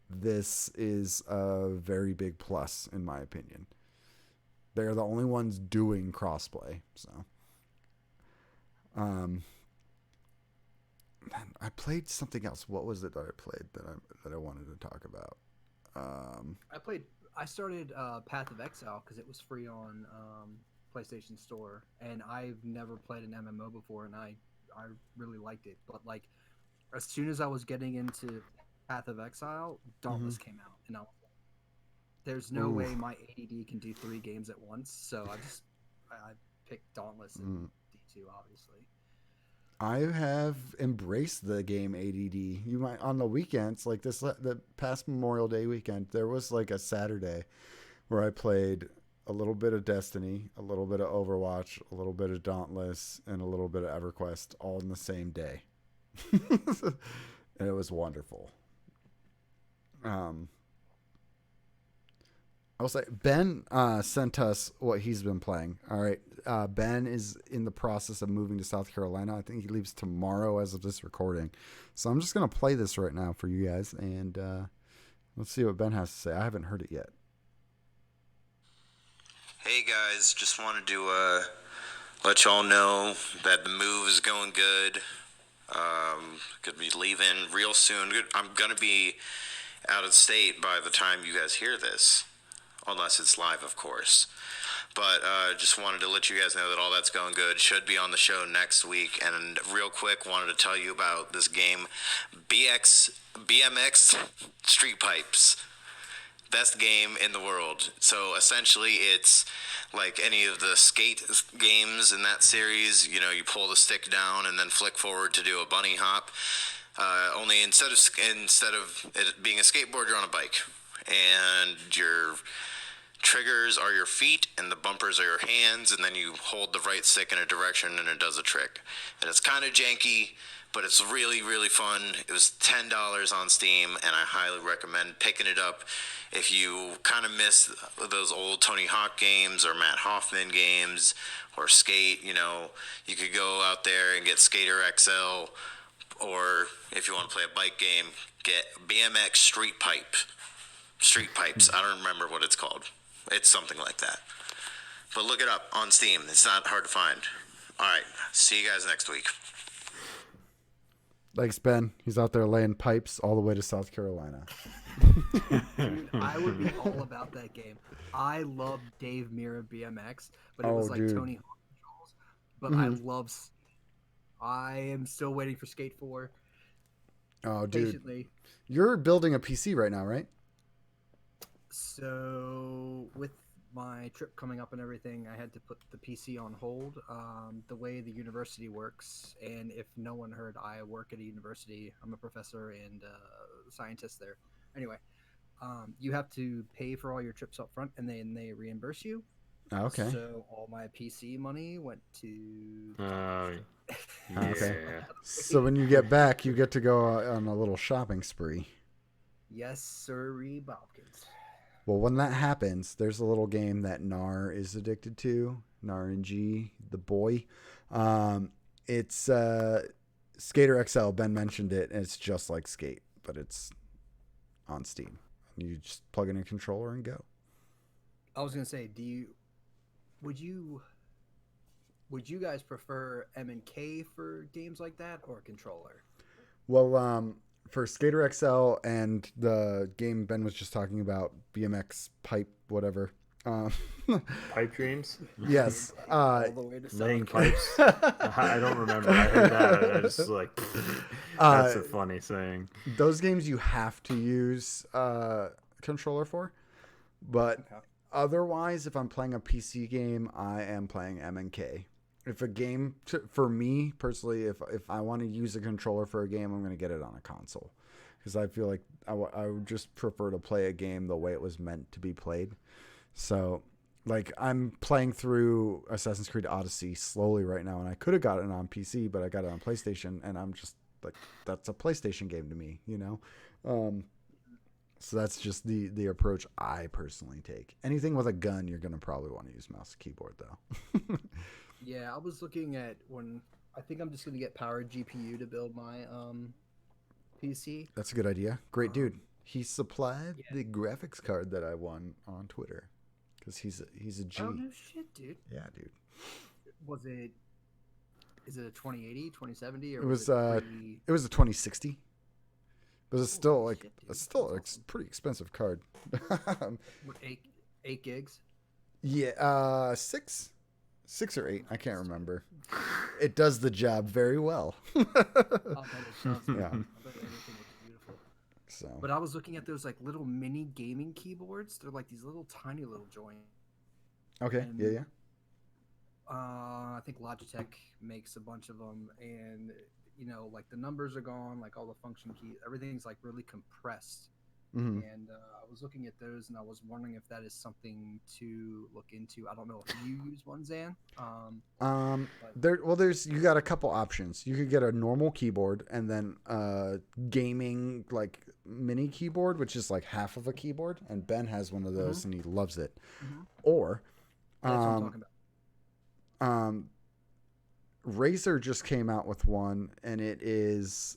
this is a very big plus in my opinion. They're the only ones doing crossplay, so. I played something else. What was it that I played that I wanted to talk about? I started Path of Exile because it was free on PlayStation Store, and I've never played an MMO before, and I really liked it. But like, as soon as I was getting into Path of Exile, Dauntless came out, and I was like, there's no way my ADD can do 3 games at once, so I picked Dauntless and D2, obviously. I have embraced the game ADD. You might, on the weekends, like the past Memorial Day weekend, there was like a Saturday where I played a little bit of Destiny, a little bit of Overwatch, a little bit of Dauntless, and a little bit of EverQuest, all in the same day. And it was wonderful. I'll say Ben sent us what he's been playing. All right. Ben is in the process of moving to South Carolina. I think he leaves tomorrow as of this recording. So I'm just going to play this right now for you guys, and let's see what Ben has to say. I haven't heard it yet. Hey guys, just wanted to let y'all know that the move is going good. Gonna be leaving real soon. I'm gonna be out of state by the time you guys hear this, unless it's live, of course. But just wanted to let you guys know that all that's going good. Should be on the show next week. And real quick, wanted to tell you about this game, BMX Street Pipes. Best game in the world. So essentially it's like any of the skate games in that series. You know, you pull the stick down and then flick forward to do a bunny hop. Only instead of it being a skateboard, you're on a bike, and you're triggers are your feet and the bumpers are your hands, and then you hold the right stick in a direction and it does a trick. And it's kind of janky, but it's really, really fun. It was $10 on Steam, and I highly recommend picking it up. If you kind of miss those old Tony Hawk games or Matt Hoffman games or Skate, you know, you could go out there and get Skater XL, or if you want to play a bike game, get BMX Street Pipes. I don't remember what it's called. It's something like that. But look it up on Steam. It's not hard to find. All right. See you guys next week. Thanks, Ben. He's out there laying pipes all the way to South Carolina. Dude, I would be all about that game. I love Dave Mirra BMX, but it was like dude. Tony Hawk controls. But I am still waiting for Skate 4. Oh, dude. Patiently. You're building a PC right now, right? So with my trip coming up and everything, I had to put the PC on hold. The way the university works, and if no one heard, I work at a university. I'm a professor and scientist there. Anyway, you have to pay for all your trips up front, and then they reimburse you. Okay. So all my PC money went to. Okay. So when you get back, you get to go on a little shopping spree. Yes, sirree, Bobkins. Well, when that happens, there's a little game that Nar is addicted to. Nar and G, the boy. It's Skater XL. Ben mentioned it, and it's just like Skate, but it's on Steam. You just plug in a controller and go. I was gonna say, would you guys prefer M&K for games like that or controller? Well, for Skater XL and the game Ben was just talking about, BMX Pipe, whatever. Pipe dreams? Yes. All the way to Laying South Carolina. pipes? I don't remember. I heard that. I was just like, that's a funny saying. Those games you have to use controller for, but otherwise, if I'm playing a PC game, I am playing M&K. If a game, for me personally, if I want to use a controller for a game, I'm going to get it on a console. Because I feel like I would just prefer to play a game the way it was meant to be played. So, like, I'm playing through Assassin's Creed Odyssey slowly right now, and I could have gotten it on PC, but I got it on PlayStation, and I'm just like, that's a PlayStation game to me, you know? So that's just the approach I personally take. Anything with a gun, you're going to probably want to use mouse and keyboard, though. Yeah, I was looking at I think I'm just going to get powered GPU to build my PC. That's a good idea. Great dude. He supplied the graphics card that I won on Twitter because he's a G. Oh, no shit, dude. Yeah, dude. Is it a 2080, 2070? Or It was it it was a 2060. But it's still shit, dude. it's still That's a awesome. pretty expensive card. What, 8 gigs? Yeah, 6 or 8, I can't remember. It does the job very well. I'll bet it does. Yeah. I bet everything looks beautiful. So But I was looking at those like little mini gaming keyboards. They're like these little tiny little joints. okay, yeah. I think Logitech makes a bunch of them, and like the numbers are gone, like all the function keys, everything's like really compressed. Mm-hmm. And I was looking at those, and I was wondering if that is something to look into. I don't know if you use one, Zan. There's you got a couple options. You could get a normal keyboard and then a gaming like mini keyboard, which is like half of a keyboard, and Ben has one of those and he loves it. Or That's what I'm talking about. Razer just came out with one, and it is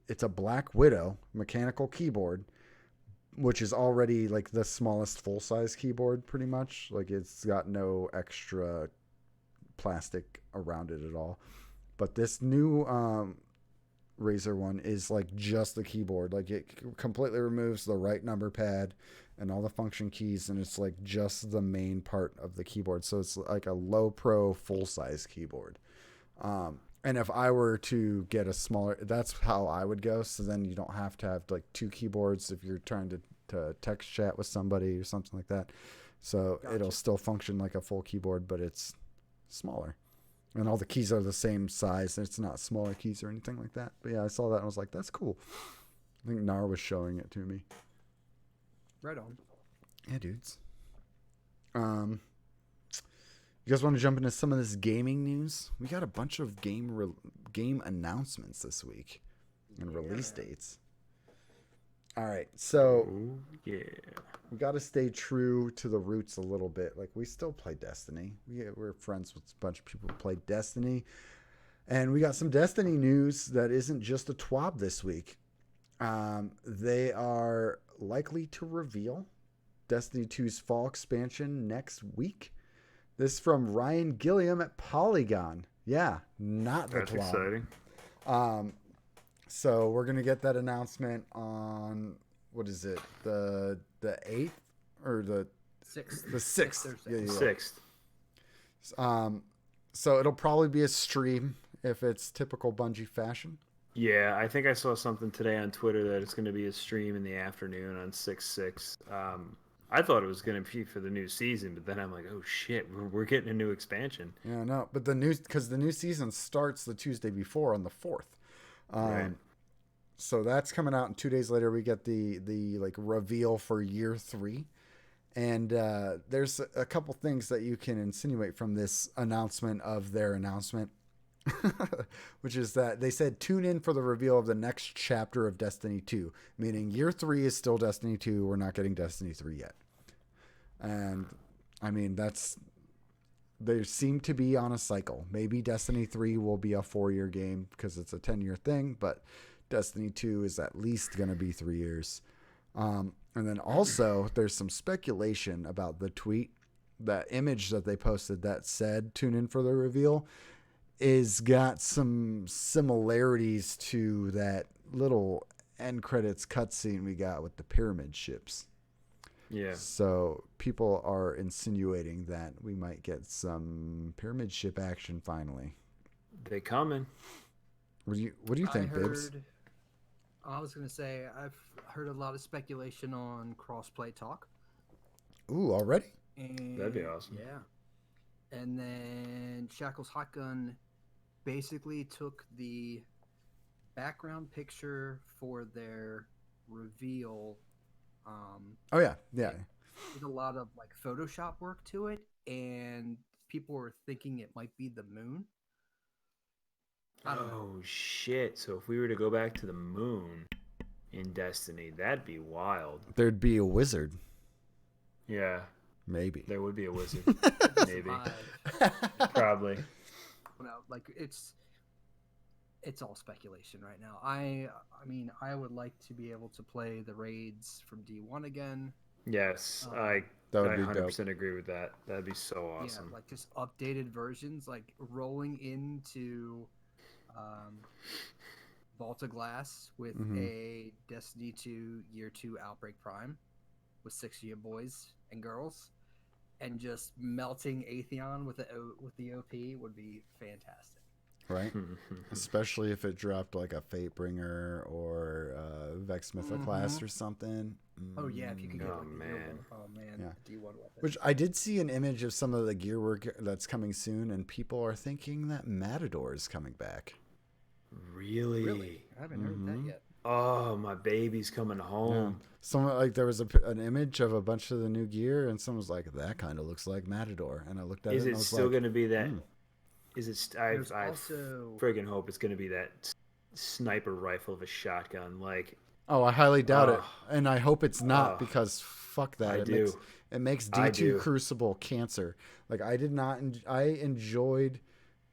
it's a Black Widow mechanical keyboard, which is already like the smallest full-size keyboard pretty much. Like it's got no extra plastic around it at all. But this new Razer one is like just the keyboard. Like it completely removes the right number pad and all the function keys, and it's like just the main part of the keyboard. So it's like a low pro full-size keyboard. And if I were to get a smaller, that's how I would go. So then you don't have to have like 2 keyboards if you're trying to text chat with somebody or something like that. So it'll still function like a full keyboard, but it's smaller. And all the keys are the same size. It's not smaller keys or anything like that. But yeah, I saw that and I was like, that's cool. I think Nar was showing it to me. Right on. Yeah, dudes. Um, you guys want to jump into some of this gaming news? We got a bunch of game announcements this week and release dates. All right, so yeah, we got to stay true to the roots a little bit. Like, we still play Destiny. We're friends with a bunch of people who play Destiny. And we got some Destiny news that isn't just a TWAB this week. They are likely to reveal Destiny 2's fall expansion next week. This from Ryan Gilliam at Polygon. Yeah, not the that's TWAB. exciting. So we're gonna get that announcement on, what is it, the 8th or the 6th. The 6th. Thursday. Yeah, yeah. 6th. So it'll probably be a stream if it's typical Bungie fashion. Yeah, I think I saw something today on Twitter that it's going to be a stream in the afternoon on 6/6. I thought it was going to be for the new season, but then I'm like, oh shit, we're getting a new expansion. Yeah, no, but the new season starts the Tuesday before on the 4th. Right. So that's coming out, and 2 days later we get the like reveal for year 3. And there's a couple things that you can insinuate from this announcement of their announcement, which is that they said tune in for the reveal of the next chapter of Destiny 2, meaning year 3 is still Destiny 2. We're not getting Destiny 3 yet. And I mean, they seem to be on a cycle. Maybe Destiny 3 will be a 4-year game because it's a 10-year thing, but Destiny 2 is at least going to be 3 years. And then also there's some speculation about the tweet, that image that they posted that said tune in for the reveal is got some similarities to that little end credits cutscene we got with the pyramid ships. Yeah. So people are insinuating that we might get some pyramid ship action finally. They coming. What do you think, Bibbs? I was going to say, I've heard a lot of speculation on crossplay talk. Ooh, already? And, That'd be awesome. Yeah. And then Shackle's Hot Gun basically took the background picture for their reveal. Oh, yeah. Yeah. Did a lot of like Photoshop work to it, and people were thinking it might be the moon. I don't know. Oh shit! So if we were to go back to the moon in Destiny, that'd be wild. There'd be a wizard. Yeah, Maybe. there would be a wizard. Maybe, Survive. probably. No, like it's all speculation right now. I mean, I would like to be able to play the raids from D1 again. Yes, I That would be 100% agree with that. That'd be so awesome. Yeah, like just updated versions, like rolling into Vault of Glass with a Destiny 2 Year 2 Outbreak Prime with 6 of your boys and girls, and just melting Atheon with the OP would be fantastic. Right? Especially if it dropped like a Fatebringer or Vex Mythoclast or something. Oh yeah, if you could get Oh, like man. yeah. D1 weapon. Which I did see an image of some of the gear work that's coming soon, and people are thinking that Matador is coming back. Really? I haven't heard that yet. Oh, my baby's coming home. Someone like there was an image of a bunch of the new gear, and someone was like, "That kind of looks like Matador." And I looked at Is it. And it I was still like, going to be that? Is it? I There's also friggin' hope it's going to be that sniper rifle of a shotgun. Like, "Oh, I highly doubt it," and I hope it's not Oh. because fuck that. I it do. makes I D2 do. Crucible cancer. Like I did not. I enjoyed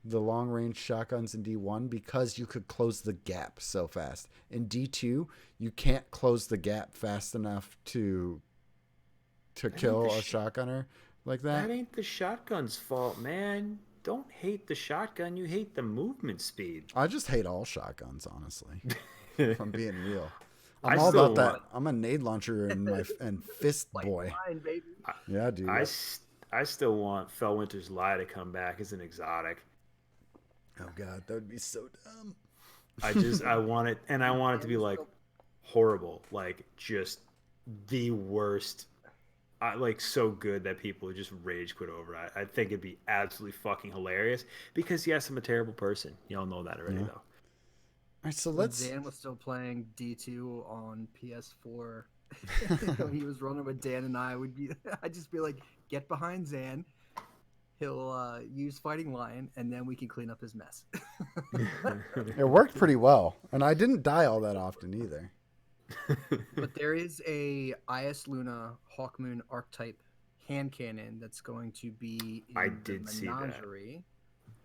the long range shotguns in D1 because you could close the gap so fast. In D2, you can't close the gap fast enough to kill a shotgunner like that. that ain't the shotgun's fault, man. Don't hate the shotgun. You hate the movement speed. I just hate all shotguns, honestly. If I'm being real. I I'm all still about that. want- I'm a nade launcher and fist boy. Fine, baby. Yeah, dude. I still want Fellwinter's Lie to come back as an exotic. Oh god, that would be so dumb. I want it, and I want it to be like horrible, like just the worst. Like so good that people would just rage quit over it. I think it'd be absolutely fucking hilarious because yes, I'm a terrible person. Y'all know that already though. All right, so When let's. Dan was still playing D2 on PS4. He was running with Dan and I. I'd just be like, get behind Zan. He'll use Fighting Lion, and then we can clean up his mess. It worked pretty well, and I didn't die all that often either. But there is a IS Luna Hawkmoon archetype hand cannon that's going to be in I the did see that. menagerie.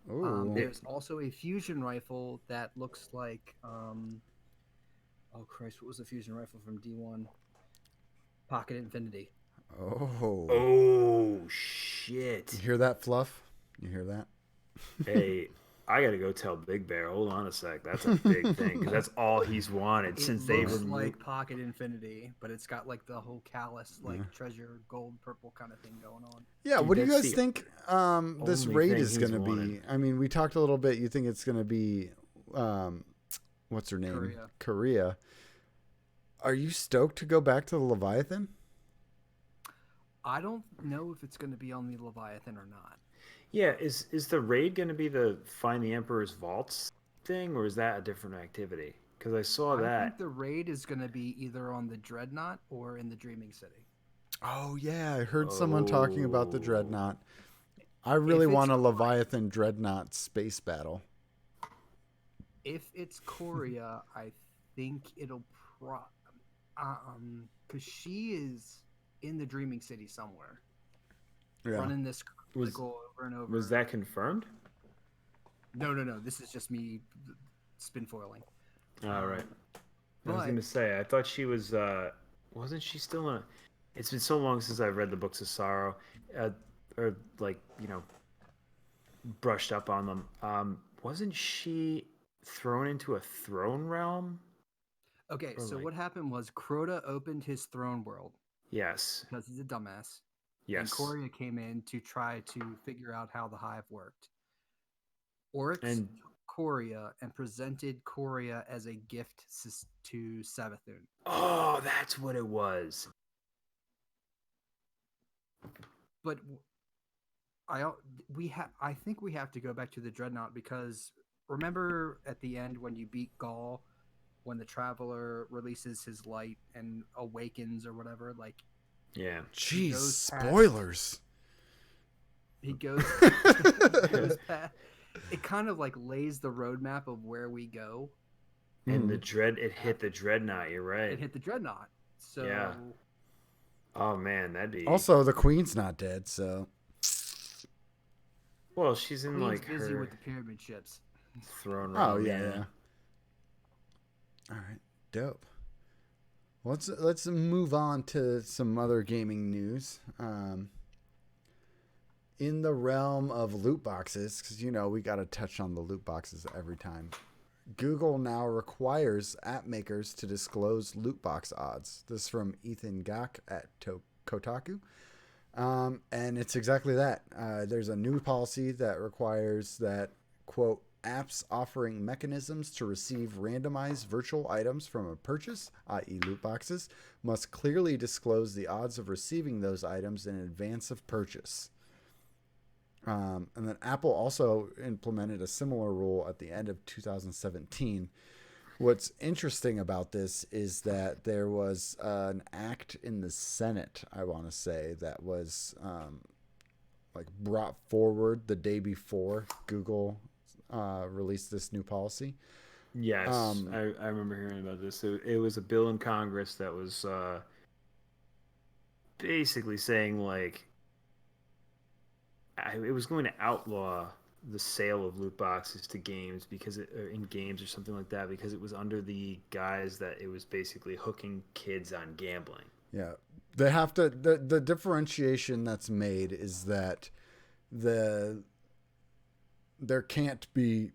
Ooh. There's also a fusion rifle that looks like oh Christ, what was the fusion rifle from D1? Pocket Infinity. Oh. Oh shit! You hear that, Fluff? You hear that? Hey, I gotta go tell Big Bear. Hold on a sec. That's a big thing because that's all he's wanted since It they've looks been like Pocket Infinity, but it's got like the whole callus, like treasure, gold, purple kind of thing going on. Yeah, Dude, what do you that's guys the think this only raid thing is he's going to be? wanted. I mean, we talked a little bit. You think it's going to be, what's her name? Korea. Are you stoked to go back to the Leviathan? I don't know if it's going to be on the Leviathan or not. Yeah, is the raid going to be the find the Emperor's vaults thing, or is that a different activity? Because I saw I that. think the raid is going to be either on the Dreadnought or in the Dreaming City. Oh, yeah. I heard someone talking about the Oh. Dreadnought. I really If it's want a Leviathan Dreadnought space battle. If it's Korea, I think it'll because she is in the Dreaming City somewhere, running this cycle over and over. Was that confirmed? No. This is just me spin foiling. All right. I was But gonna say, I thought she was. Wasn't she still in? It's been so long since I've read the Books of Sorrow, or like brushed up on them. Wasn't she thrown into a throne realm? okay, Or so like- what happened was Crota opened his throne world Yes. because he's a dumbass. And Yes. Korea came in to try to figure out how the hive worked. Oryx And took Korea and presented Korea as a gift to Savathun. oh, that's what it was. But I think we have to go back to the Dreadnought because remember at the end when you beat Gaul, when the Traveler releases his light and awakens or whatever, like Yeah. Jeez, goes past- spoilers. he goes, past. It kind of like lays the roadmap of where we go. And it hit the dreadnought. You're right. It hit the Dreadnought. So Yeah. Oh man, that'd be. Also, the Queen's not dead, so. Well, she's in Queen's like busy her with the pyramid ships. throne Oh, realm. yeah. All right, dope. Let's move on to some other gaming news. In the realm of loot boxes, because we got to touch on the loot boxes every time. Google now requires app makers to disclose loot box odds. This is from Ethan Gach at Kotaku. And it's exactly that. There's a new policy that requires that, quote, apps offering mechanisms to receive randomized virtual items from a purchase, i.e. loot boxes, must clearly disclose the odds of receiving those items in advance of purchase. And then Apple also implemented a similar rule at the end of 2017. What's interesting about this is that there was an act in the Senate, I want to say, that was brought forward the day before Google released this new policy. Yes, I remember hearing about this. It was a bill in Congress that was basically saying it was going to outlaw the sale of loot boxes to games in games or something like that because it was under the guise that it was basically hooking kids on gambling. Yeah, they have to. The differentiation that's made is that there can't be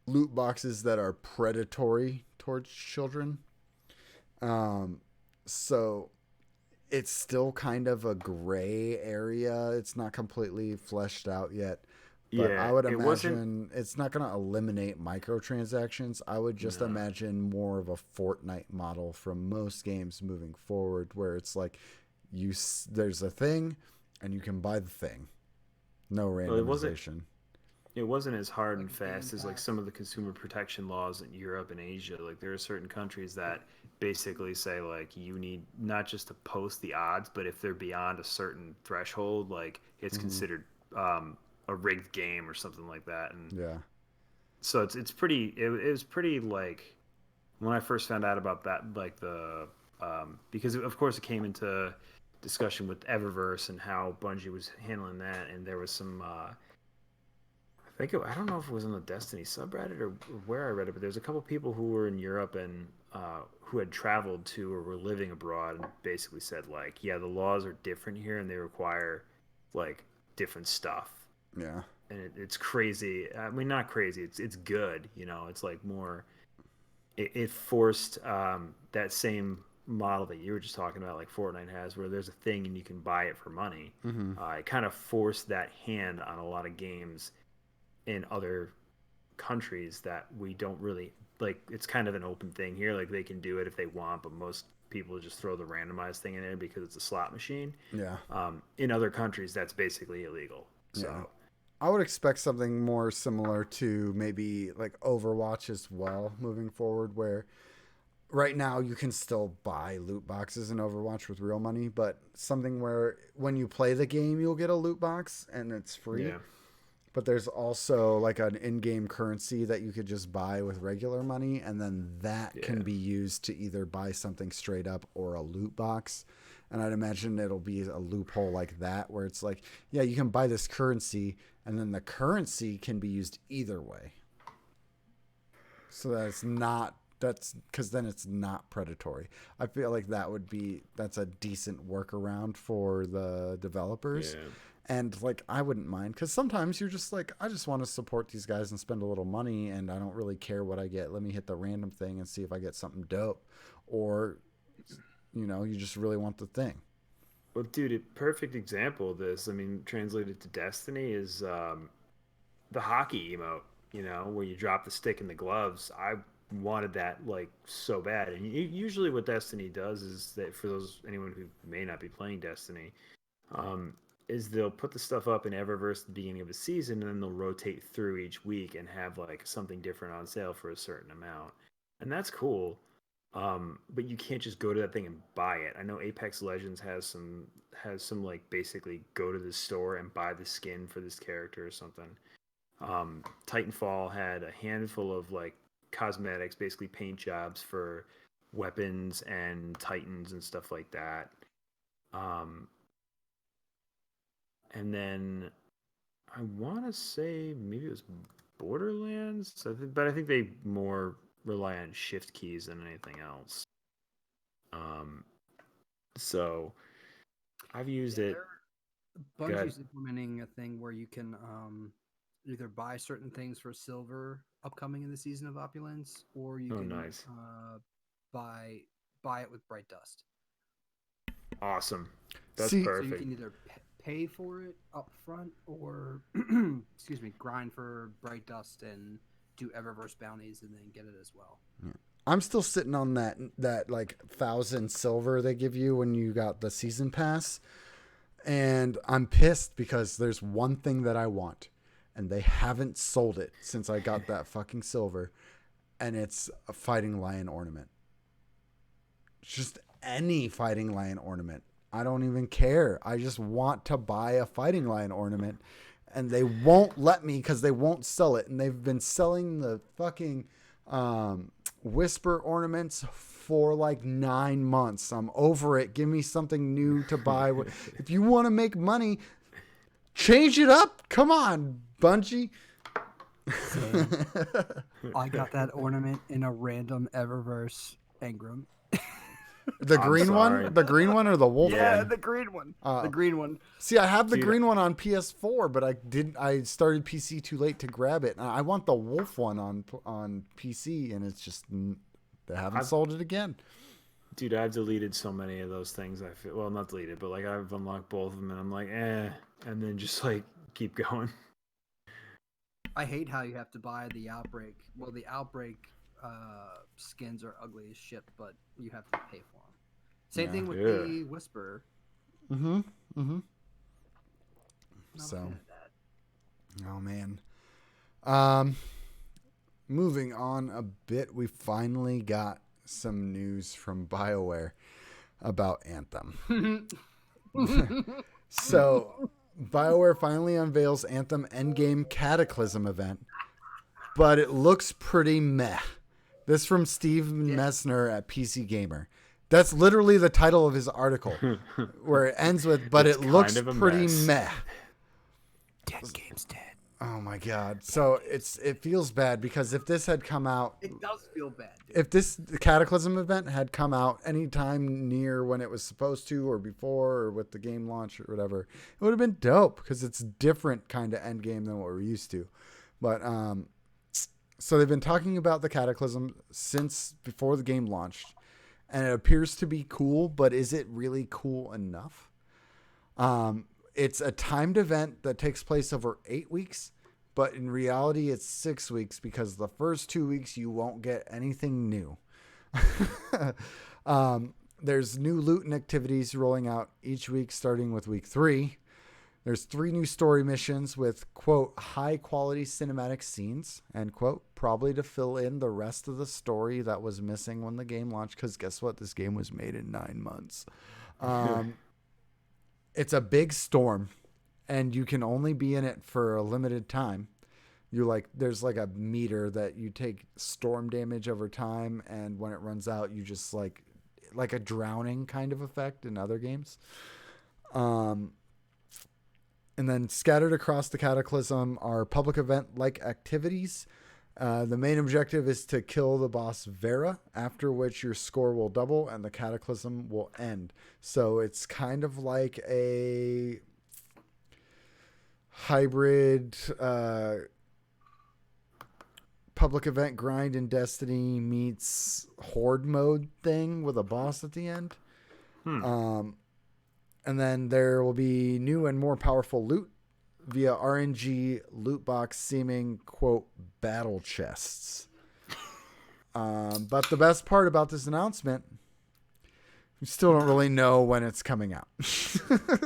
loot boxes that are predatory towards children. So it's still kind of a gray area. It's not completely fleshed out yet. But Yeah, I would imagine it's not going to eliminate microtransactions. I would just imagine more of a Fortnite model from most games moving forward, where it's like there's a thing, and you can buy the thing. No randomization. it wasn't as hard like and a Game fast as like Pass. some of the consumer protection laws in Europe and Asia. Like there are certain countries that basically say like you need not just to post the odds, but if they're beyond a certain threshold, like it's Hmm. considered a rigged game or something like that. And Yeah. so it's pretty. It was pretty like when I first found out about that, like the because of course it came into discussion with Eververse and how Bungie was handling that, and there was some. I don't know if it was on the Destiny subreddit or where I read it, but there's a couple people who were in Europe and who had traveled to or were living abroad and basically said like, yeah, the laws are different here and they require like different stuff, Yeah. and it's crazy. I mean, not crazy. It's good. You know, it's like more. It forced that same model that you were just talking about, like Fortnite has, where there's a thing and you can buy it for money. Hmm. It kind of forced that hand on a lot of games in other countries that we don't really like. It's kind of an open thing here, like they can do it if they want, but most people just throw the randomized thing in there because it's a slot machine. Yeah. In other countries that's basically illegal, Yeah. so I would expect something more similar to maybe like Overwatch as well moving forward, where right now you can still buy loot boxes in Overwatch with real money, but something where when you play the game, you'll get a loot box and it's free. yeah, But there's also like an in-game currency that you could just buy with regular money, and then that yeah. can be used to either buy something straight up or a loot box. And I'd imagine it'll be a loophole like that where it's like, yeah, you can buy this currency, and then the currency can be used either way. So that's because then it's not predatory. I feel like that's a decent workaround for the developers. Yeah. And like I wouldn't mind because sometimes you're just like, I just want to support these guys and spend a little money, and I don't really care what I get. Let me hit the random thing and see if I get something dope. Or you just really want the thing. Well, dude, a perfect example of this, I mean, translated to Destiny, is the hockey emote, where you drop the stick in the gloves. I wanted that like so bad. And usually what Destiny does is that for anyone who may not be playing Destiny, um, is they'll put the stuff up in Eververse at the beginning of a season, and then they'll rotate through each week and have like something different on sale for a certain amount, and that's cool. But you can't just go to that thing and buy it. I know Apex Legends has some like basically go to the store and buy the skin for this character or something. Titanfall had a handful of like cosmetics, basically paint jobs for weapons and titans and stuff like that. Um, and then I want to say maybe it was Borderlands, but I think they more rely on shift keys than anything else. Um, so I've used Yeah, it. Good. Bungie's implementing a thing where you can either buy certain things for silver upcoming in the season of opulence, or you Oh, can nice. buy buy it with bright dust. Awesome. That's See, So you perfect. can either pay for it up front, or excuse me, grind for bright dust and do Eververse bounties and then get it as well. I'm still sitting on that like 1,000 silver they give you when you got the season pass. And I'm pissed because there's one thing that I want, and they haven't sold it since I got that fucking silver, and it's a fighting lion ornament. Just any fighting lion ornament. I don't even care. I just want to buy a fighting lion ornament, and they won't let me because they won't sell it. And they've been selling the fucking whisper ornaments for like 9 months. I'm over it. Give me something new to buy. If you want to make money, change it up. Come on, Bungie. I got that ornament in a random Eververse engram. The I'm green sorry. one? The green one or the wolf Yeah. one? The green one. Oh. The green one. See, I have the Dude, green one on PS4, but I started PC too late to grab it. I want the wolf one on PC, and it's just they haven't I've sold it again. Dude, I've deleted so many of those things. I feel well, not deleted, but like I've unlocked both of them, and I'm like, and then just like keep going. I hate how you have to buy the Outbreak. Well, the Outbreak skins are ugly as shit, but you have to pay for them. Same Yeah. thing with Yeah. the Whisper. Mm-hmm. Mm-hmm. Not So. a fan of that. Oh man. Um, moving on a bit, we finally got some news from BioWare about Anthem. So, BioWare finally unveils Anthem Endgame Cataclysm event, but it looks pretty meh. This from Steve Messner at PC Gamer. That's literally the title of his article, where it ends with, but It's it looks kind of a pretty mess. meh. Dead game's dead. Oh my god. So it feels bad because if this had come out, It does feel bad, dude. if this Cataclysm event had come out anytime near when it was supposed to or before or with the game launch or whatever, it would have been dope because it's different kind of end game than what we're used to. But so they've been talking about the Cataclysm since before the game launched, and it appears to be cool, but is it really cool enough? It's a timed event that takes place over 8 weeks, but in reality, it's 6 weeks because the first 2 weeks you won't get anything new. There's new loot and activities rolling out each week, starting with week 3. There's 3 new story missions with, quote, high quality cinematic scenes, end quote, probably to fill in the rest of the story that was missing when the game launched. Because guess what? This game was made in 9 months. It's a big storm, and you can only be in it for a limited time. There's like a meter that you take storm damage over time, and when it runs out, you just like a drowning kind of effect in other games. And then scattered across the Cataclysm are public event-like activities. The main objective is to kill the boss Vera, after which your score will double and the Cataclysm will end. So it's kind of like a hybrid public event grind in Destiny meets horde mode thing with a boss at the end. And then there will be new and more powerful loot via RNG loot box seeming, quote, battle chests. But the best part about this announcement, we still don't really know when it's coming out.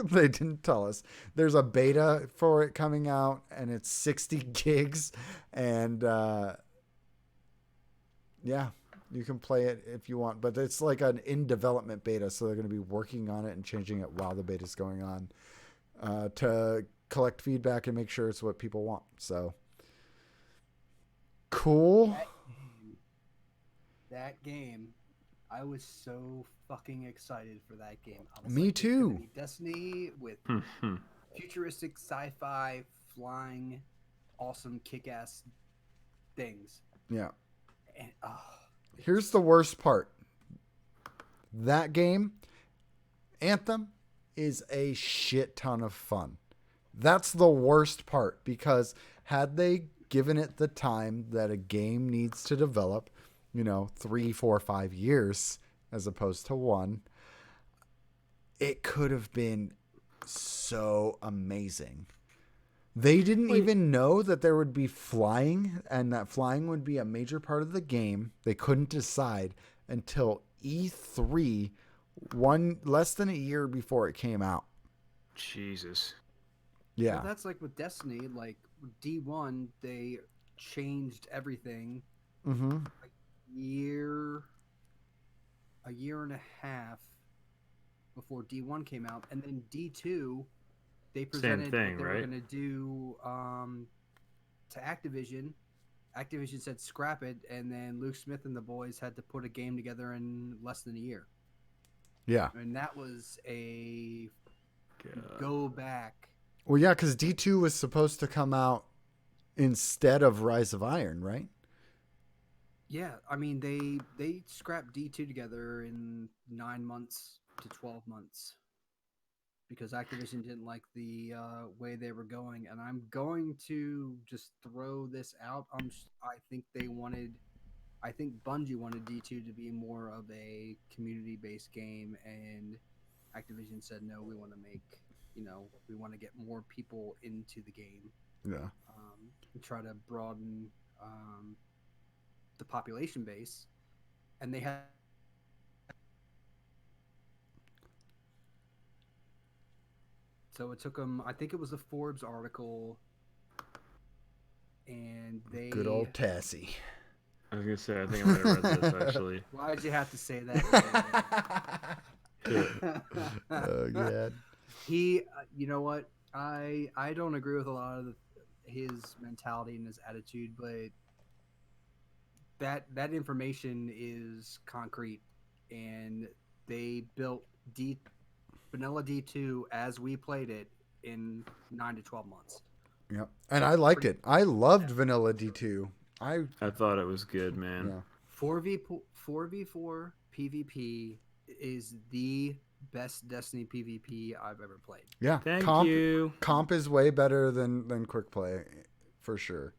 They didn't tell us. There's a beta for it coming out, and it's 60 gigs. And yeah, you can play it if you want. But it's like an in-development beta, so they're going to be working on it and changing it while the beta's going on to collect feedback and make sure it's what people want. So cool. That game, I was so fucking excited for that game. I was Me like, it's gonna too. be Destiny with futuristic sci-fi flying, awesome kick-ass things. Yeah. And Here's the worst part. That game, Anthem, is a shit ton of fun. That's the worst part, because had they given it the time that a game needs to develop, 3, 4, 5 years as opposed to 1, it could have been so amazing. They didn't even know that there would be flying and that flying would be a major part of the game. They couldn't decide until E3, less than a year before it came out. Jesus. Yeah. Well, that's like with Destiny, like D1, they changed everything. Mm-hmm. A year and a half before D1 came out, and then D2, they presented thing, what they were right? going to do to Activision. Activision said scrap it, and then Luke Smith and the boys had to put a game together in less than a year. Yeah. And that was a go back. Well, yeah, because D2 was supposed to come out instead of Rise of Iron, right? Yeah, I mean they scrapped D2 together in 9 months to 12 months because Activision didn't like the way they were going, and I'm going to just throw this out. I think Bungie wanted D2 to be more of a community-based game, and Activision said no. We want to we want to get more people into the game. Yeah. And try to broaden the population base, and they had so it took them, I think it was a Forbes article, and they. Good old Tassie. I was gonna say, I think I might have read this actually. Why'd you have to say that? Oh god. He, you know what? I don't agree with a lot of his mentality and his attitude, but that information is concrete, and they built vanilla D2 as we played it in 9 to 12 months. Yep. And I liked it. I loved Vanilla D2. I thought it was good, man. Yeah. 4v4 PvP is the best Destiny PvP I've ever played. Yeah. Thank you. Comp is way better than quick play, for sure.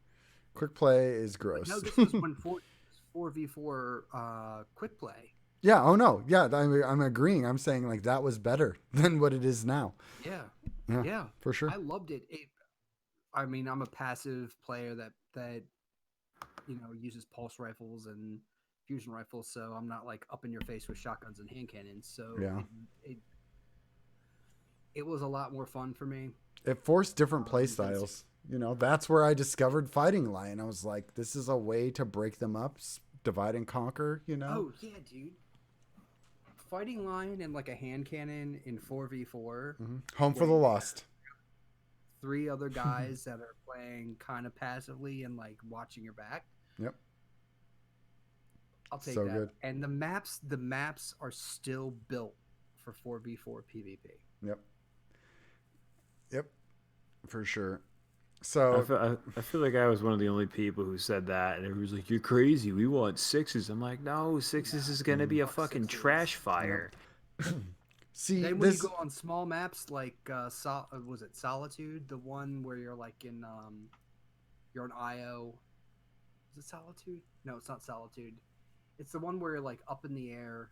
Quick play is gross. No, this was when 4v4 quick play. Yeah. Oh no. Yeah. I'm agreeing. I'm saying like that was better than what it is now. Yeah. Yeah. For sure. I loved it. I mean, I'm a passive player that uses pulse rifles and fusion rifles, so I'm not like up in your face with shotguns and hand cannons. So yeah, it was a lot more fun for me. It forced different play styles. That's where I discovered Fighting Line. I was like, this is a way to break them up, divide and conquer. Oh yeah, dude. Fighting Line and like a hand cannon in 4v4. Mm-hmm. Home for the Lost. 3 other guys that are playing kind of passively and like watching your back. Yep. I'll take so that. Good. And the maps are still built for 4v4 PvP. Yep. For sure. So I feel like I was one of the only people who said that, and everyone was like, "You're crazy. We want 6s." I'm like, "No, 6s is gonna be a fucking 6s. trash fire." Yep. See, then when you go on small maps like was it Solitude, the one where you're like in you're in IO. Is it Solitude? No, it's not Solitude. It's the one where you're like up in the air.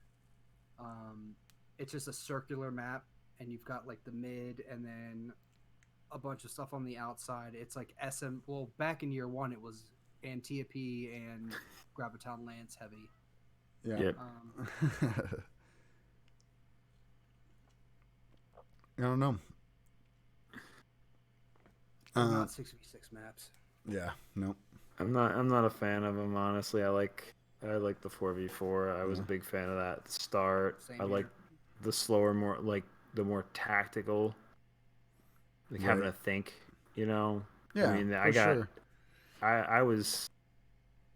It's just a circular map, and you've got like the mid, and then a bunch of stuff on the outside. It's like SM. Well, back in year 1, it was Antiope and Graviton Lance heavy. Yeah. Yep. I don't know. Not 6v6 maps. Yeah. No. I'm not a fan of them, honestly. I like the 4v4. I was a big fan of that at the start. Same I here. like the slower, more like the more tactical, like having to think. Yeah. I mean, sure. I was,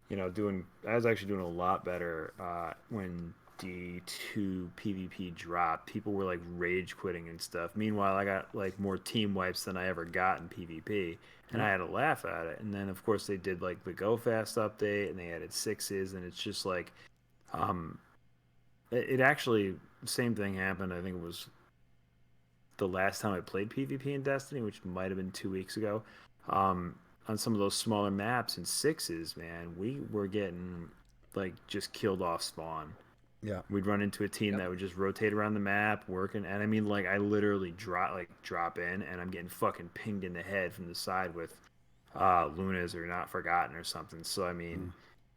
I was actually doing a lot better when D2 PvP dropped. People were like rage quitting and stuff. Meanwhile, I got like more team wipes than I ever got in PvP, and I had to laugh at it. And then of course they did like the Go Fast update, and they added 6s, and it's just like, it actually same thing happened. I think it was the last time I played PvP in Destiny, which might have been 2 weeks ago. On some of those smaller maps in 6s, man, we were getting like just killed off spawn. Yeah. We'd run into a team that would just rotate around the map, working, and I mean, like, I literally drop in, and I'm getting fucking pinged in the head from the side with Lunas or Not Forgotten or something. So I mean,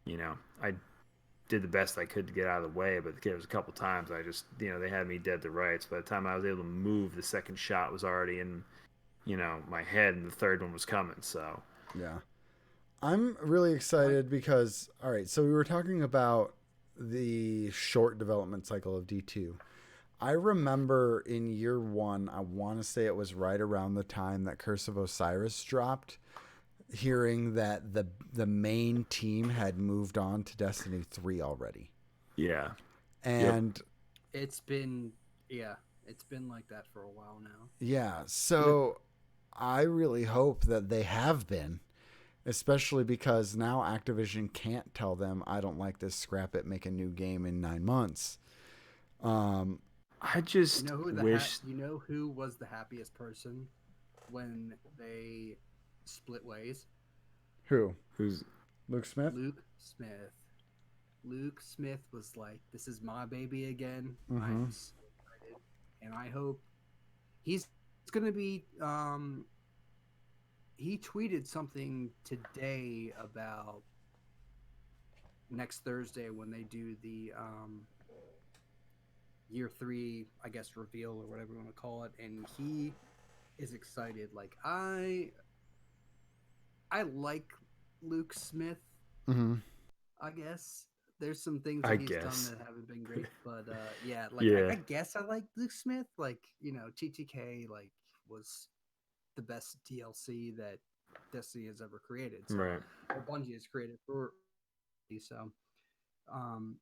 I did the best I could to get out of the way, but there was a couple times I just, they had me dead to rights. By the time I was able to move, the second shot was already in, my head, and the third one was coming. So yeah, I'm really excited because, all right, so we were talking about the short development cycle of D2. I remember in year 1, I want to say it was right around the time that Curse of Osiris dropped, hearing that the main team had moved on to Destiny 3 already. Yeah. And it's been like that for a while now. Yeah. So I really hope that they have been, especially because now Activision can't tell them, I don't like this, scrap it, make a new game in 9 months. I just wish... who was the happiest person when they split ways? Who's Luke Smith? Luke Smith was like, this is my baby again. Mm-hmm. I'm so excited. And I hope he's going to be... he tweeted something today about next Thursday when they do the year 3, I guess, reveal or whatever you want to call it, and he is excited. Like I like Luke Smith. Mm-hmm. I guess there's some things I that he's guess. done that haven't been great, but yeah, like Yeah. I guess I like Luke Smith. Like TTK like was the best DLC that Destiny has ever created. So, Right. or Bungie has created for. So, um,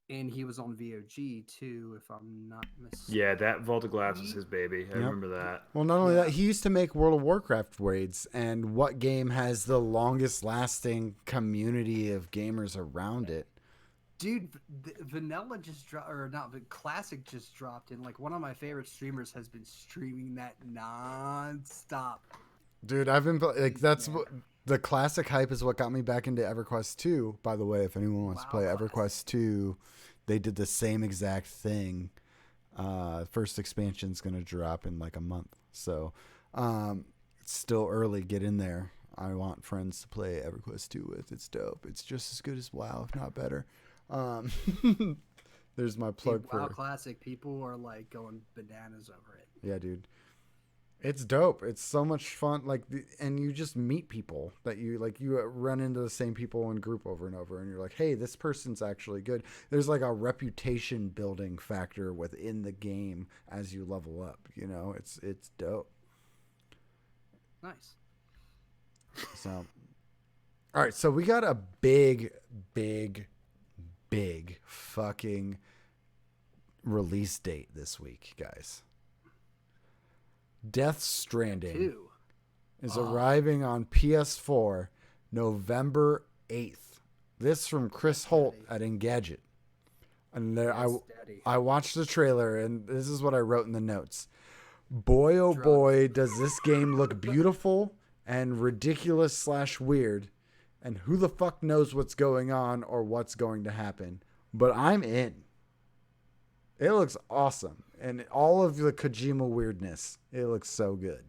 and he was on VOG too, if I'm not mistaken. Yeah, that Vault of Glass was his baby. I remember that. Well, not only that, Yeah. he used to make World of Warcraft raids, and what game has the longest lasting community of gamers around it? Dude, Vanilla just dropped, or not, but Classic just dropped, and like one of my favorite streamers has been streaming that nonstop. Dude, I've been like that's what the classic hype is what got me back into EverQuest 2. By the way, if anyone wants to play EverQuest 2, they did the same exact thing. First expansion's gonna drop in like a month, so it's still early. Get in there. I want friends to play EverQuest 2 with. It's dope. It's just as good as WoW, if not better. There's my plug for WoW Classic. People are like going bananas over it. Yeah, dude. It's dope. It's so much fun. Like, and you just meet people that you like. You run into the same people in group over and over, and you're like, "Hey, this person's actually good." There's like a reputation building factor within the game as you level up. You know, it's dope. Nice. So, all right. So we got a big fucking release date this week, guys. Death Stranding is arriving on PS4 November 8th. This from Chris Holt at Engadget. And there, I watched the trailer, and this is what I wrote in the notes. Boy, oh boy, does this game look beautiful and ridiculous / weird. And who the fuck knows what's going on or what's going to happen. But I'm in. It looks awesome. And all of the Kojima weirdness. It looks so good.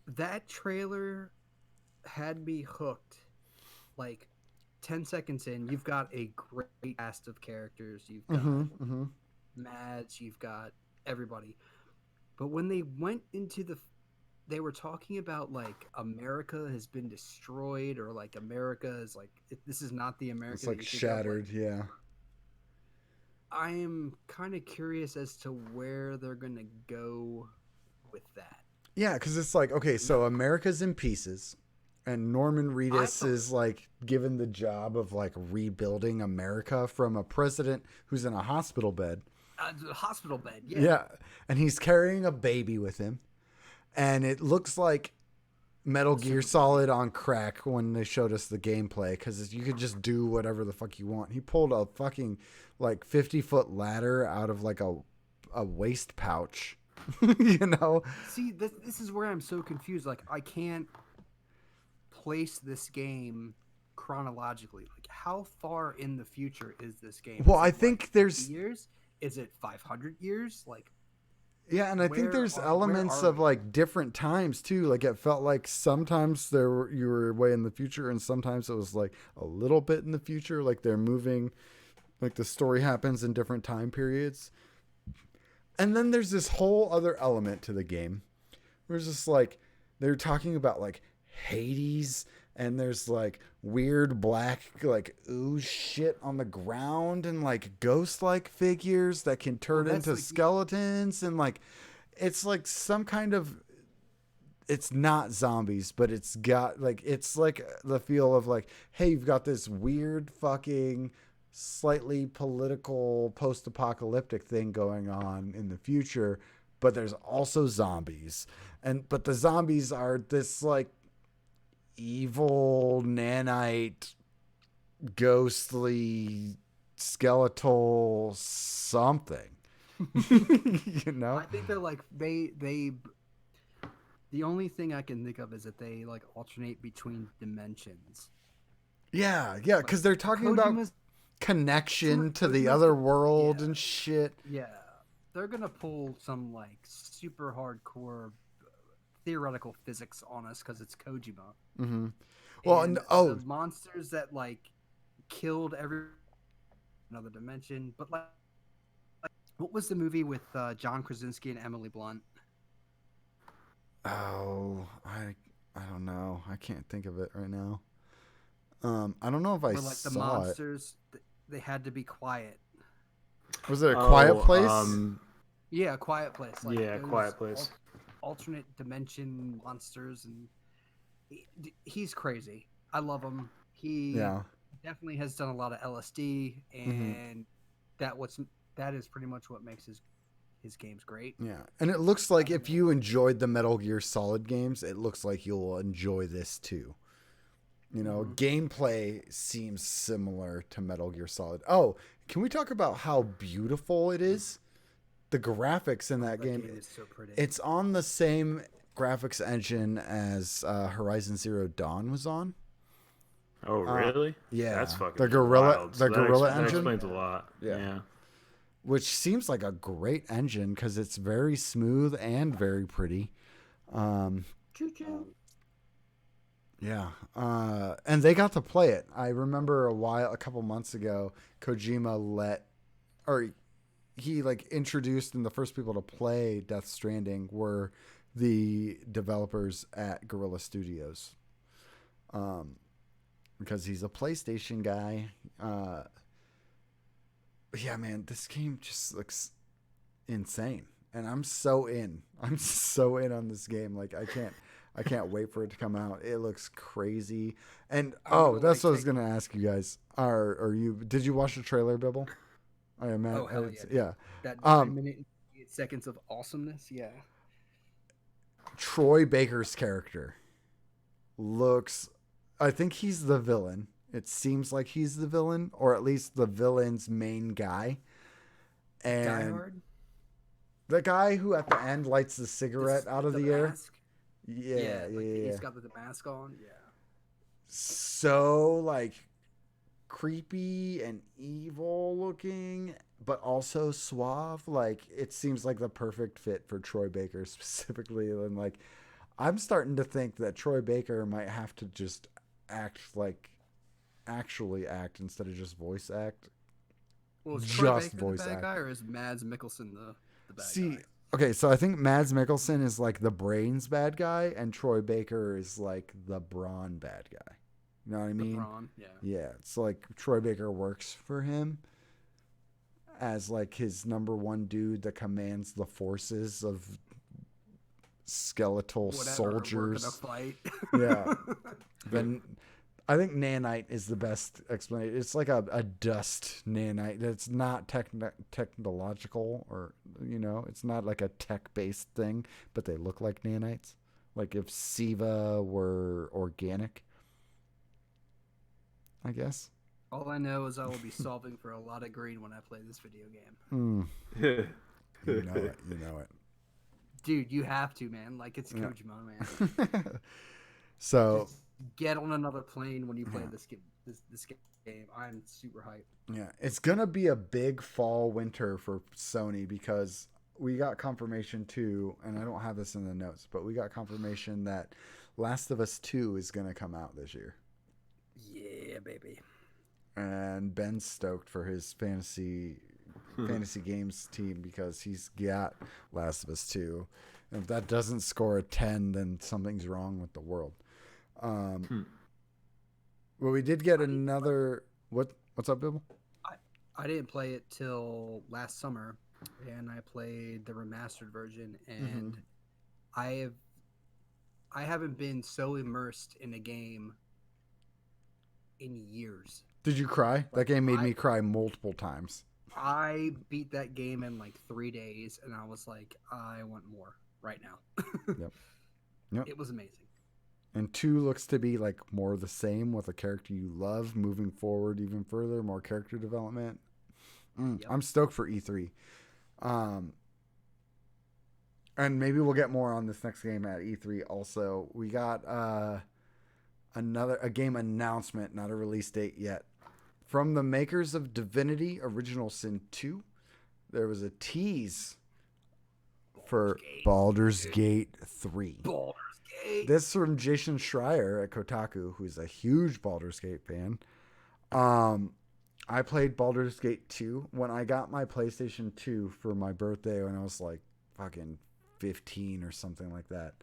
That trailer had me hooked. Like 10 seconds in, you've got a great cast of characters. You've got Mads, you've got everybody. But when they went into they were talking about like America has been destroyed, or like America is like, this is not the America. It's like shattered, yeah. I am kind of curious as to where they're going to go with that. Yeah, because it's like, okay, so America's in pieces, and Norman Reedus is like given the job of like rebuilding America from a president who's in a hospital bed. Hospital bed, yeah. Yeah, and he's carrying a baby with him, and it looks like Metal Gear Solid on crack when they showed us the gameplay, because you could just do whatever the fuck you want. He pulled a fucking like 50-foot ladder out of like a waist pouch, you know? See, this is where I'm so confused. Like, I can't place this game chronologically. Like, how far in the future is this game? Well, I think there's years. Is it 500 years? Like, yeah, and I think there's elements of like different times too. Like it felt like sometimes you were way in the future, and sometimes it was like a little bit in the future. Like they're moving, like the story happens in different time periods. And then there's this whole other element to the game, where it's just like they're talking about like Hades, and there's like weird black like ooze shit on the ground, and like ghost-like figures that can turn into like skeletons, and like it's like some kind of, it's not zombies, but it's got like, it's like the feel of like, hey, you've got this weird fucking slightly political post-apocalyptic thing going on in the future, but there's also zombies, but the zombies are this like evil nanite ghostly skeletal something. You know, I think they're like they the only thing I can think of is that they like alternate between dimensions. Yeah, because they're talking about connection to the other world and shit. Yeah, they're gonna pull some like super hardcore theoretical physics on us because it's Kojima. Mm-hmm. Well, and the monsters that like killed another dimension. But like, what was the movie with John Krasinski and Emily Blunt? Oh, I don't know. I can't think of it right now. I don't know if I Where like the saw it. monsters, they had to be quiet. Was it a quiet place? Yeah, a quiet place. Like Yeah, Quiet Place. Alternate dimension monsters, and he's crazy. I love him. He definitely has done a lot of LSD, and that is pretty much what makes his games great. Yeah, and it looks like if you enjoyed the Metal Gear Solid games, it looks like you'll enjoy this too. You know, gameplay seems similar to Metal Gear Solid. Oh, can we talk about how beautiful it is? The graphics in that game is so pretty. It's on the same graphics engine as Horizon Zero Dawn was on. Oh, really? Yeah, That's fucking the Gorilla, wild. the Gorilla that engine. explains a lot. Yeah. Which seems like a great engine because it's very smooth and very pretty. Choo-choo. Yeah, and they got to play it. I remember a couple months ago, Kojima he like introduced, and the first people to play Death Stranding were the developers at Guerrilla Studios. Because he's a PlayStation guy. Yeah, man, this game just looks insane, and I'm so in. I'm so in on this game. Like I can't wait for it to come out. It looks crazy. And that's what I was gonna ask you guys. Did you watch the trailer, Bibble? I imagine. Oh, hell yeah. That 9 minute and 8 seconds of awesomeness. Yeah. Troy Baker's character looks. I think he's the villain. It seems like he's the villain, or at least the villain's main guy. And Die Hard? the guy who at the end lights the cigarette out of the air. Yeah. He's got the mask on. Yeah. So like creepy and evil looking, but also suave. Like it seems like the perfect fit for Troy Baker specifically. And like I'm starting to think that Troy Baker might have to just actually act instead of just voice act. Well, is Troy Baker the bad guy, or is Mads Mikkelsen the bad guy? Okay, so I think Mads Mikkelsen is like the brains bad guy, and Troy Baker is like the brawn bad guy. You know what I mean? The brawn, yeah. Yeah, it's like Troy Baker works for him as like his number one dude that commands the forces of skeletal soldiers. Fight. Yeah. Then I think nanite is the best explanation. It's like a dust nanite. It's not technological, or it's not like a tech-based thing, but they look like nanites. Like if Siva were organic, I guess. All I know is I will be solving for a lot of green when I play this video game. You know it. Dude, you have to, man. Like it's Kojima, man. So just get on another plane when you play this game. I'm super hyped. Yeah, it's gonna be a big fall-winter for Sony because we got confirmation too, and I don't have this in the notes, but we got confirmation that Last of Us 2 is gonna come out this year. Yeah, baby. And Ben's stoked for his fantasy games team because he's got Last of Us 2. And if that doesn't score a 10, then something's wrong with the world. Well, we did get another. What's up, Bill? I didn't play it till last summer, and I played the remastered version, and I haven't been so immersed in a game in years. Did you cry? That game made me cry multiple times. I beat that game in like 3 days, and I was like, I want more right now. Yep. It was amazing. And 2 looks to be like more of the same with a character you love, moving forward even further, more character development. Yep. I'm stoked for E3. And maybe we'll get more on this next game at E3 also. We got a game announcement, not a release date yet. From the makers of Divinity Original Sin 2, there was a tease for Baldur's Gate 3. Baldur's Gate. This from Jason Schreier at Kotaku, who's a huge Baldur's Gate fan. I played Baldur's Gate 2 when I got my PlayStation 2 for my birthday when I was like fucking 15 or something like that.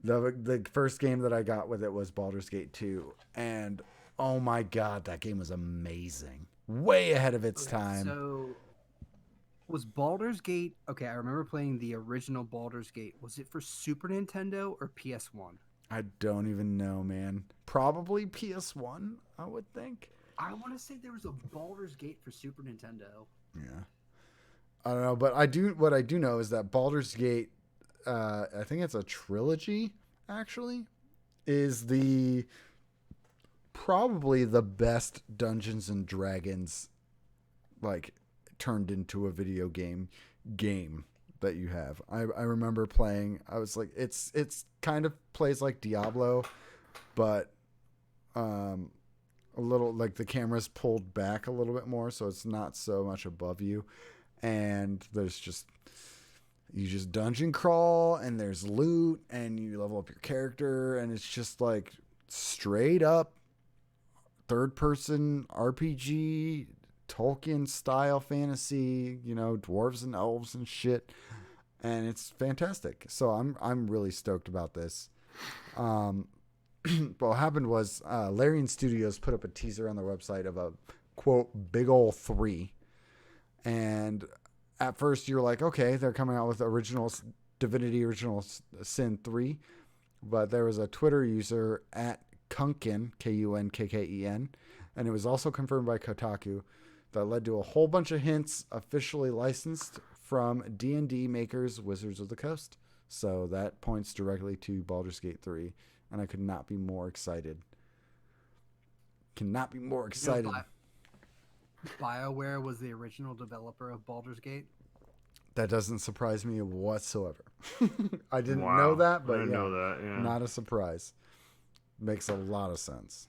The first game that I got with it was Baldur's Gate 2, and oh my god, that game was amazing. Way ahead of its time. So was Baldur's Gate okay? I remember playing the original Baldur's Gate. Was it for Super Nintendo or PS1? I don't even know, man. Probably PS1, I would think. I want to say there was a Baldur's Gate for Super Nintendo. Yeah. I don't know, but what I do know is that Baldur's Gate, I think it's a trilogy, actually, is probably the best Dungeons and Dragons, like, turned into a video game that you have. I remember playing. I was like, it's kind of plays like Diablo, but a little like the camera's pulled back a little bit more, so it's not so much above you, and you just dungeon crawl, and there's loot, and you level up your character, and it's just like straight up third person RPG, Tolkien style fantasy, dwarves and elves and shit. And it's fantastic. So I'm really stoked about this. What happened was Larian Studios put up a teaser on their website of a quote big ol' 3. And at first you're like, okay, they're coming out with Divinity Original Sin 3. But there was a Twitter user at Kunken, Kunkken, and it was also confirmed by Kotaku, that led to a whole bunch of hints officially licensed from D&D makers Wizards of the Coast. So that points directly to Baldur's Gate 3, and I could not be more excited. BioWare was the original developer of Baldur's Gate. That doesn't surprise me whatsoever. I didn't know that, but I didn't know that, yeah. Not a surprise. Makes a lot of sense.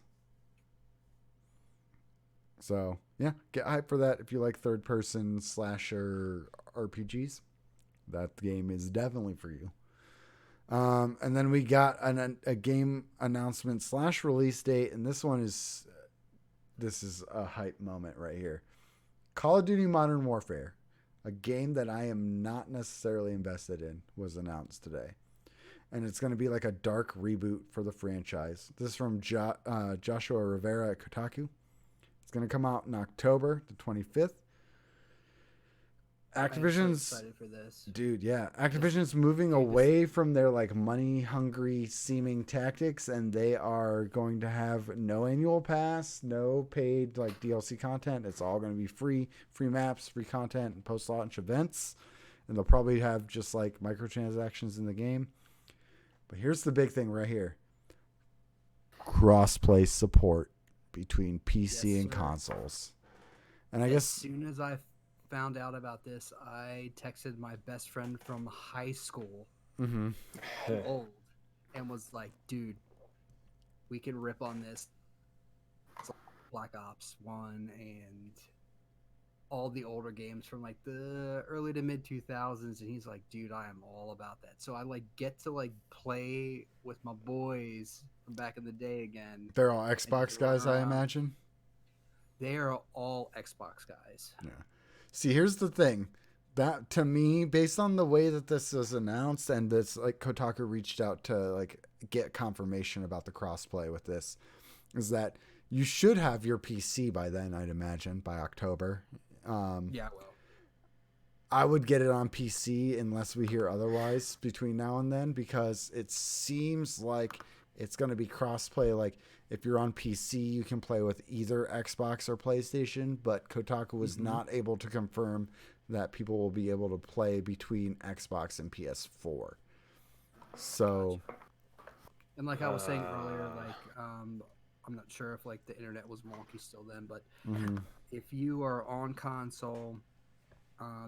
So, yeah, get hyped for that if you like third-person slasher RPGs. That game is definitely for you. And then we got a game announcement / release date, and this is a hype moment right here. Call of Duty Modern Warfare, a game that I am not necessarily invested in, was announced today. And it's going to be like a dark reboot for the franchise. This is from Joshua Rivera at Kotaku. It's going to come out in October the 25th. Activision's so excited for this. Dude, yeah. Activision's moving away from their like money-hungry seeming tactics, and they are going to have no annual pass, no paid like DLC content. It's all going to be free maps, free content, and post-launch events. And they'll probably have just like microtransactions in the game. But here's the big thing right here. Cross-play support between PC and consoles. And I guess as soon as I found out about this, I texted my best friend from high school, old, and was like, dude, we can rip on this. It's like Black Ops 1 and all the older games from like the early to mid 2000s, and he's like, dude, I am all about that. So I like get to like play with my boys from back in the day again. They're all Xbox guys, I imagine. They are all Xbox guys. Yeah. See, here's the thing. That, to me, based on the way that this was announced, and this, like, Kotaku reached out to, like, get confirmation about the crossplay with this, is that you should have your PC by then, I'd imagine, by October. Yeah, well. I would get it on PC unless we hear otherwise between now and then, because it seems like it's going to be crossplay. Like, if you're on PC, you can play with either Xbox or PlayStation, but Kotaku was not able to confirm that people will be able to play between Xbox and PS4. So, and like I was saying earlier, like I'm not sure if like the internet was wonky still then, but if you are on console,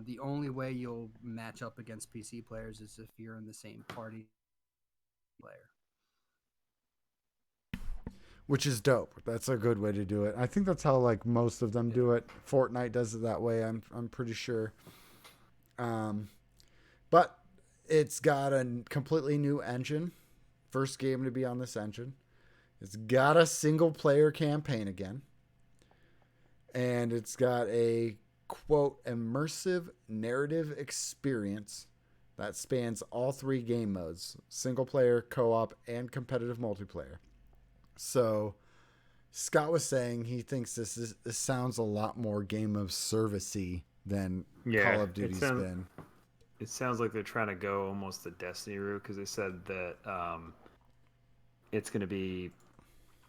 the only way you'll match up against PC players is if you're in the same party player. Which is dope. That's a good way to do it. I think that's how like most of them do it. Fortnite does it that way. I'm pretty sure. But it's got a completely new engine. First game to be on this engine. It's got a single player campaign again. And it's got a quote immersive narrative experience that spans all 3 game modes: single player, co-op, and competitive multiplayer. So Scott was saying he thinks this sounds a lot more game of service-y than Call of Duty's been. It sounds like they're trying to go almost the Destiny route, because they said that it's going to be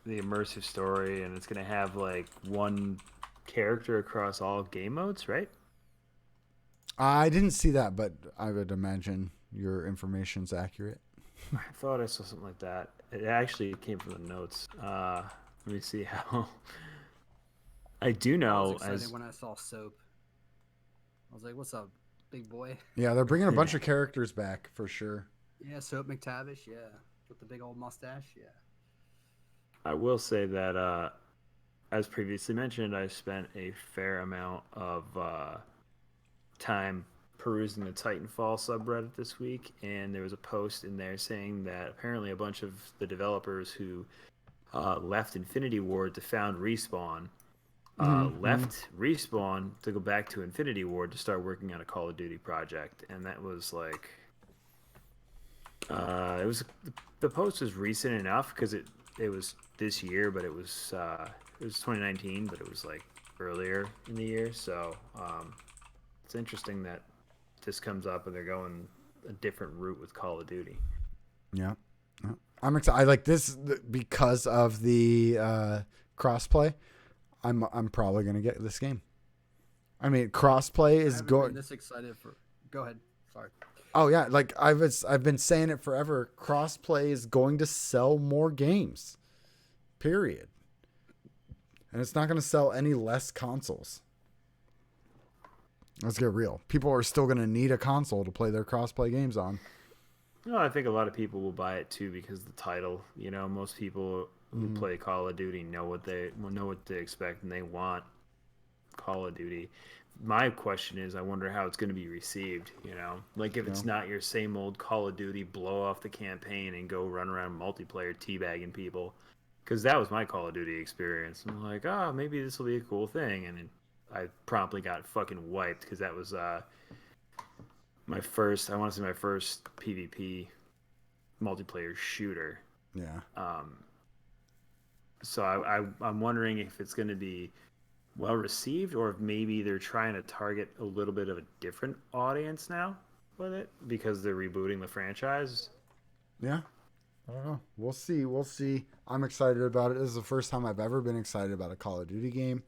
the immersive story, and it's going to have like one character across all game modes, right? I didn't see that, but I would imagine your information's accurate. I thought I saw something like that. It actually came from the notes. Let me see how. I do know. I was excited when I saw Soap. I was like, "What's up, big boy?" Yeah, they're bringing a bunch of characters back for sure. Yeah, Soap McTavish. Yeah, with the big old mustache. Yeah. I will say that, as previously mentioned, I spent a fair amount of time perusing the Titanfall subreddit this week, and there was a post in there saying that apparently a bunch of the developers who left Infinity Ward to found Respawn left Respawn to go back to Infinity Ward to start working on a Call of Duty project, and that was like it was the post was recent enough because it was this year, but it was 2019, but it was like earlier in the year, so it's interesting that this comes up and they're going a different route with Call of Duty. Yeah. I'm excited. I like this because of the crossplay. I'm probably gonna get this game. I mean, crossplay is going. This excited for. Go ahead. Sorry. Oh yeah, like I've been saying it forever. Crossplay is going to sell more games. Period. And it's not going to sell any less consoles. Let's get real. People are still going to need a console to play their crossplay games on. No, I think a lot of people will buy it too because of the title. You know, most people who play Call of Duty know what to expect, and they want Call of Duty. My question is, I wonder how it's going to be received. You know, like if it's not your same old Call of Duty, blow off the campaign and go run around multiplayer teabagging people. Because that was my Call of Duty experience. I'm like, maybe this will be a cool thing, and I promptly got fucking wiped because that was my first PvP multiplayer shooter. Yeah. So I'm wondering if it's going to be well received, or if maybe they're trying to target a little bit of a different audience now with it because they're rebooting the franchise. Yeah. I don't know. We'll see. I'm excited about it. This is the first time I've ever been excited about a Call of Duty game,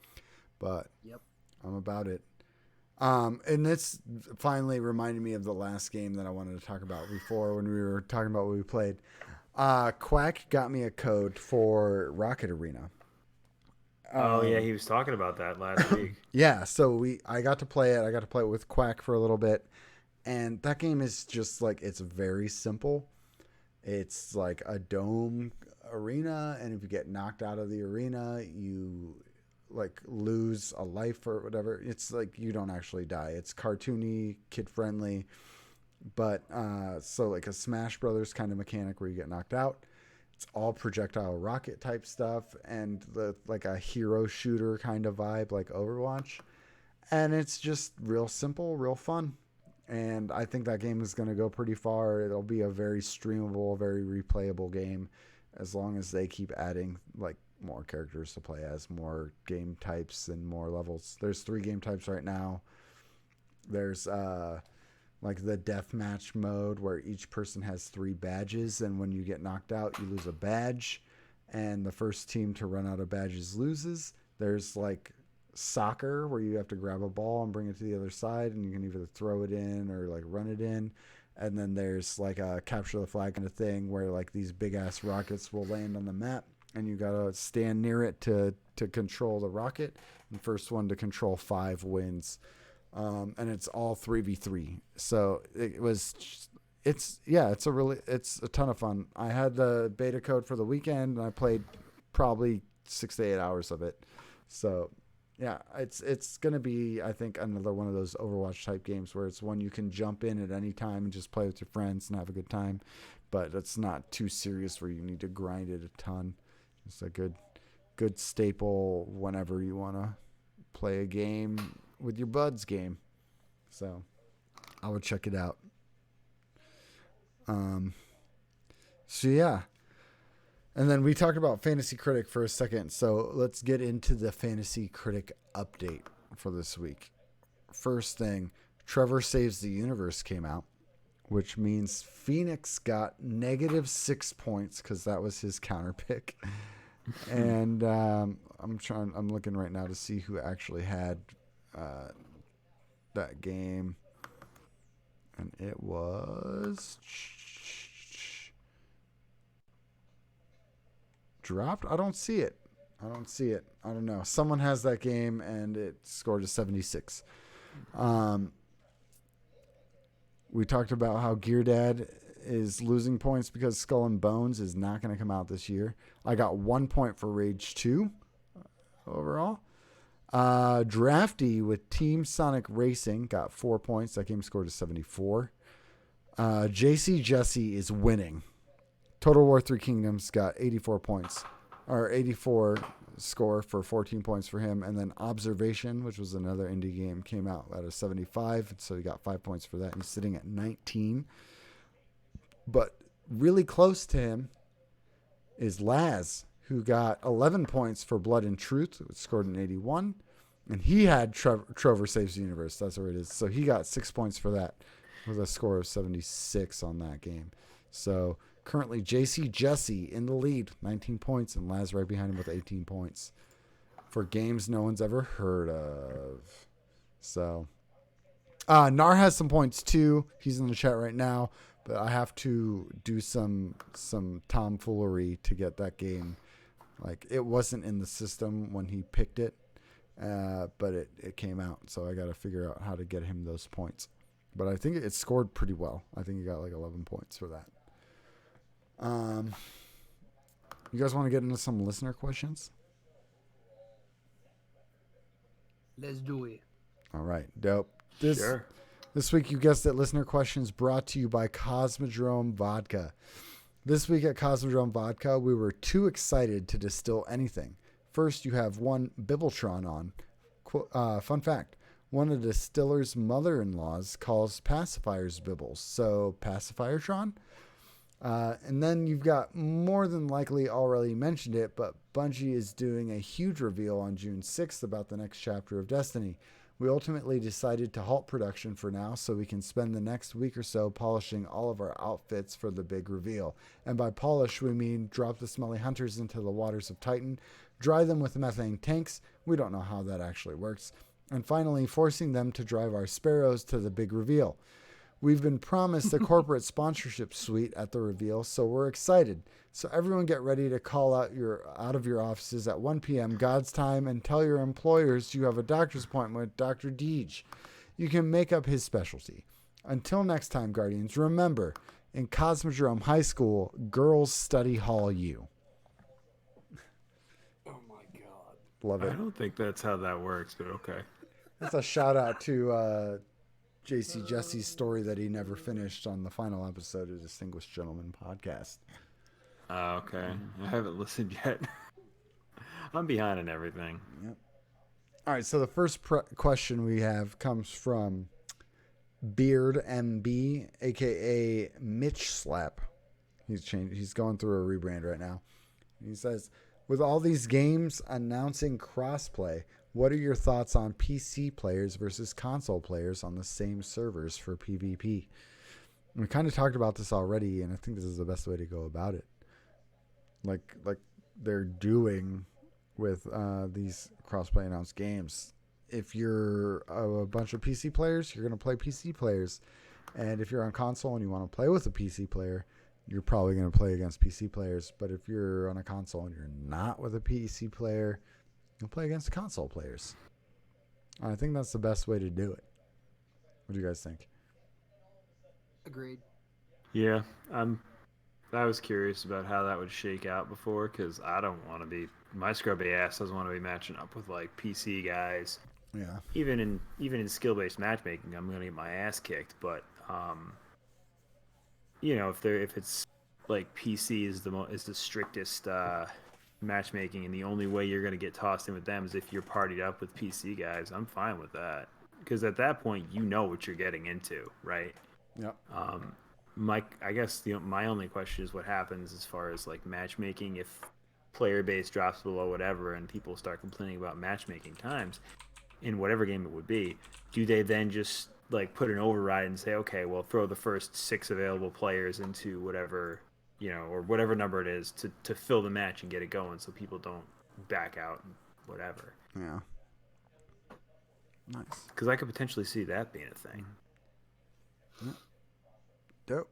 but I'm about it. And this finally reminded me of the last game that I wanted to talk about before when we were talking about what we played. Quack got me a code for Rocket Arena. Oh yeah, he was talking about that last week. Yeah, so I got to play it. I got to play it with Quack for a little bit, and that game is just like, it's very simple. It's like a dome arena, and if you get knocked out of the arena, you like lose a life or whatever. It's like you don't actually die. It's cartoony, kid friendly, but so like a Smash Brothers kind of mechanic where you get knocked out. It's all projectile rocket type stuff, and like a hero shooter kind of vibe like Overwatch, and it's just real simple, real fun. And I think that game is going to go pretty far. It'll be a very streamable, very replayable game as long as they keep adding like more characters to play as, more game types and more levels. There's 3 game types right now. There's like the deathmatch mode where each person has 3 badges, and when you get knocked out, you lose a badge, and the first team to run out of badges loses. There's like soccer where you have to grab a ball and bring it to the other side, and you can either throw it in or like run it in. And then there's like a capture the flag kind of thing where like these big ass rockets will land on the map, and you gotta stand near it to control the rocket, and first one to control 5 wins. And it's all 3v3, so it's a ton of fun. I had the beta code for the weekend, and I played probably 6 to 8 hours of it. So yeah, it's going to be, I think, another one of those Overwatch type games where it's one you can jump in at any time and just play with your friends and have a good time. But it's not too serious where you need to grind it a ton. It's a good staple whenever you want to play a game with your buds game. So I would check it out. So yeah. And then we talked about Fantasy Critic for a second. So let's get into the Fantasy Critic update for this week. First thing, Trevor Saves the Universe came out, which means Phoenix got -6 points because that was his counter pick. And I'm looking right now to see who actually had that game. And it was dropped. I don't see it. I don't know. Someone has that game and it scored a 76. We talked about how Gear Dad is losing points because Skull and Bones is not going to come out this year. I got 1 point for Rage 2 overall. Drafty with Team Sonic Racing got 4 points. That game scored a 74. JC Jesse is winning. Total War 3 Kingdoms got 84 points, or 84 score for 14 points for him. And then Observation, which was another indie game, came out at a 75. So he got 5 points for that. He's sitting at 19. But really close to him is Laz, who got 11 points for Blood and Truth, which scored an 81. And he had Trover Saves the Universe. That's where it is. So he got 6 points for that with a score of 76 on that game. So currently JC Jesse in the lead, 19 points, and Laz right behind him with 18 points for games no one's ever heard of. So Nar has some points too. He's in the chat right now, but I have to do some tomfoolery to get that game. Like, it wasn't in the system when he picked it, but it came out, so I got to figure out how to get him those points. But I think it scored pretty well. I think he got like 11 points for that. You guys want to get into some listener questions? Let's do it. All right, dope. Sure. This week, you guessed it, listener questions brought to you by Cosmodrome Vodka. This week at Cosmodrome Vodka, we were too excited to distill anything. First, you have one Bibbletron on. Fun fact, one of the distiller's mother-in-laws calls pacifiers bibbles, so Pacifiertron. And then you've got more than likely already mentioned it, but Bungie is doing a huge reveal on June 6th about the next chapter of Destiny. We ultimately decided to halt production for now so we can spend the next week or so polishing all of our outfits for the big reveal. And by polish, we mean drop the smelly hunters into the waters of Titan, dry them with methane tanks. We don't know how that actually works. And finally, forcing them to drive our sparrows to the big reveal. We've been promised a corporate sponsorship suite at the reveal, so we're excited. So everyone get ready to call out of your offices at 1 p.m. God's time and tell your employers you have a doctor's appointment with Dr. Deej. You can make up his specialty. Until next time, Guardians, remember, in Cosmodrome High School, girls study Hall U. Oh my God. Love it. I don't think that's how that works, but okay. That's a shout out to JC Jesse's story that he never finished on the final episode of Distinguished Gentleman podcast. Okay. I haven't listened yet. I'm behind on everything. Yep. All right, so the first question we have comes from Beard MB, aka Mitch Slap. He's going through a rebrand right now. He says, with all these games announcing crossplay, what are your thoughts on PC players versus console players on the same servers for PvP? We kind of talked about this already, and I think this is the best way to go about it. Like they're doing with these crossplay announced games. If you're a bunch of PC players, you're going to play PC players. And if you're on console and you want to play with a PC player, you're probably going to play against PC players. But if you're on a console and you're not with a PC player, you'll play against the console players. I think that's the best way to do it. What do you guys think? Agreed. Yeah, I was curious about how that would shake out before, because I don't want to be, my scrubby ass doesn't want to be matching up with like PC guys. Yeah. Even in skill-based matchmaking, I'm gonna get my ass kicked. But if it's like PC is the strictest matchmaking, and the only way you're gonna get tossed in with them is if you're partied up with PC guys, I'm fine with that, because at that point you know what you're getting into, right? Yep. I guess my only question is what happens as far as like matchmaking if player base drops below whatever and people start complaining about matchmaking times in whatever game it would be. Do they then just like put an override and say, okay, well, throw the first 6 available players into whatever, or whatever number it is to fill the match and get it going, so people don't back out and whatever. Yeah. Nice. Because I could potentially see that being a thing. Yeah. Dope.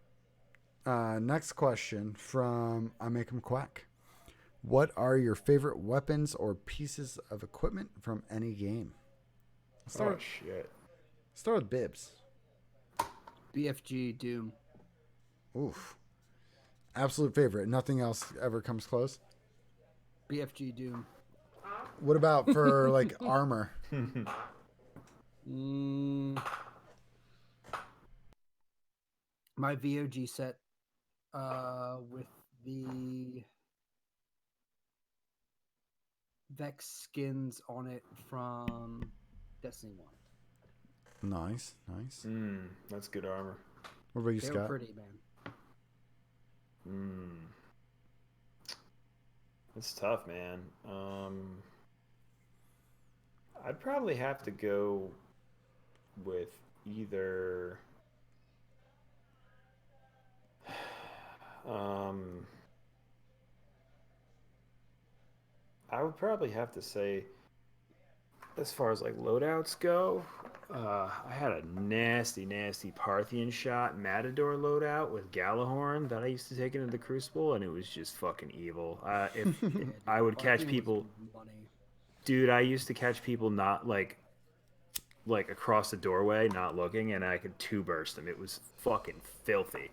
Next question from I Make 'em Quack. What are your favorite weapons or pieces of equipment from any game? Oh shit! Start with Bibbs. BFG Doom. Oof. Absolute favorite. Nothing else ever comes close. BFG Doom. What about for like armor? My VOG set with the Vex skins on it from Destiny 1. Nice. That's good armor. What about you, They Scott? were pretty, man. That's tough, man. I'd probably have to go with either I would probably have to say, as far as like loadouts go, I had a nasty Parthian shot Matador loadout with Galahorn that I used to take into the Crucible, and it was just fucking evil. If I would catch people, dude, I used to catch people not like across the doorway, not looking, and I could 2-burst them. It was fucking filthy.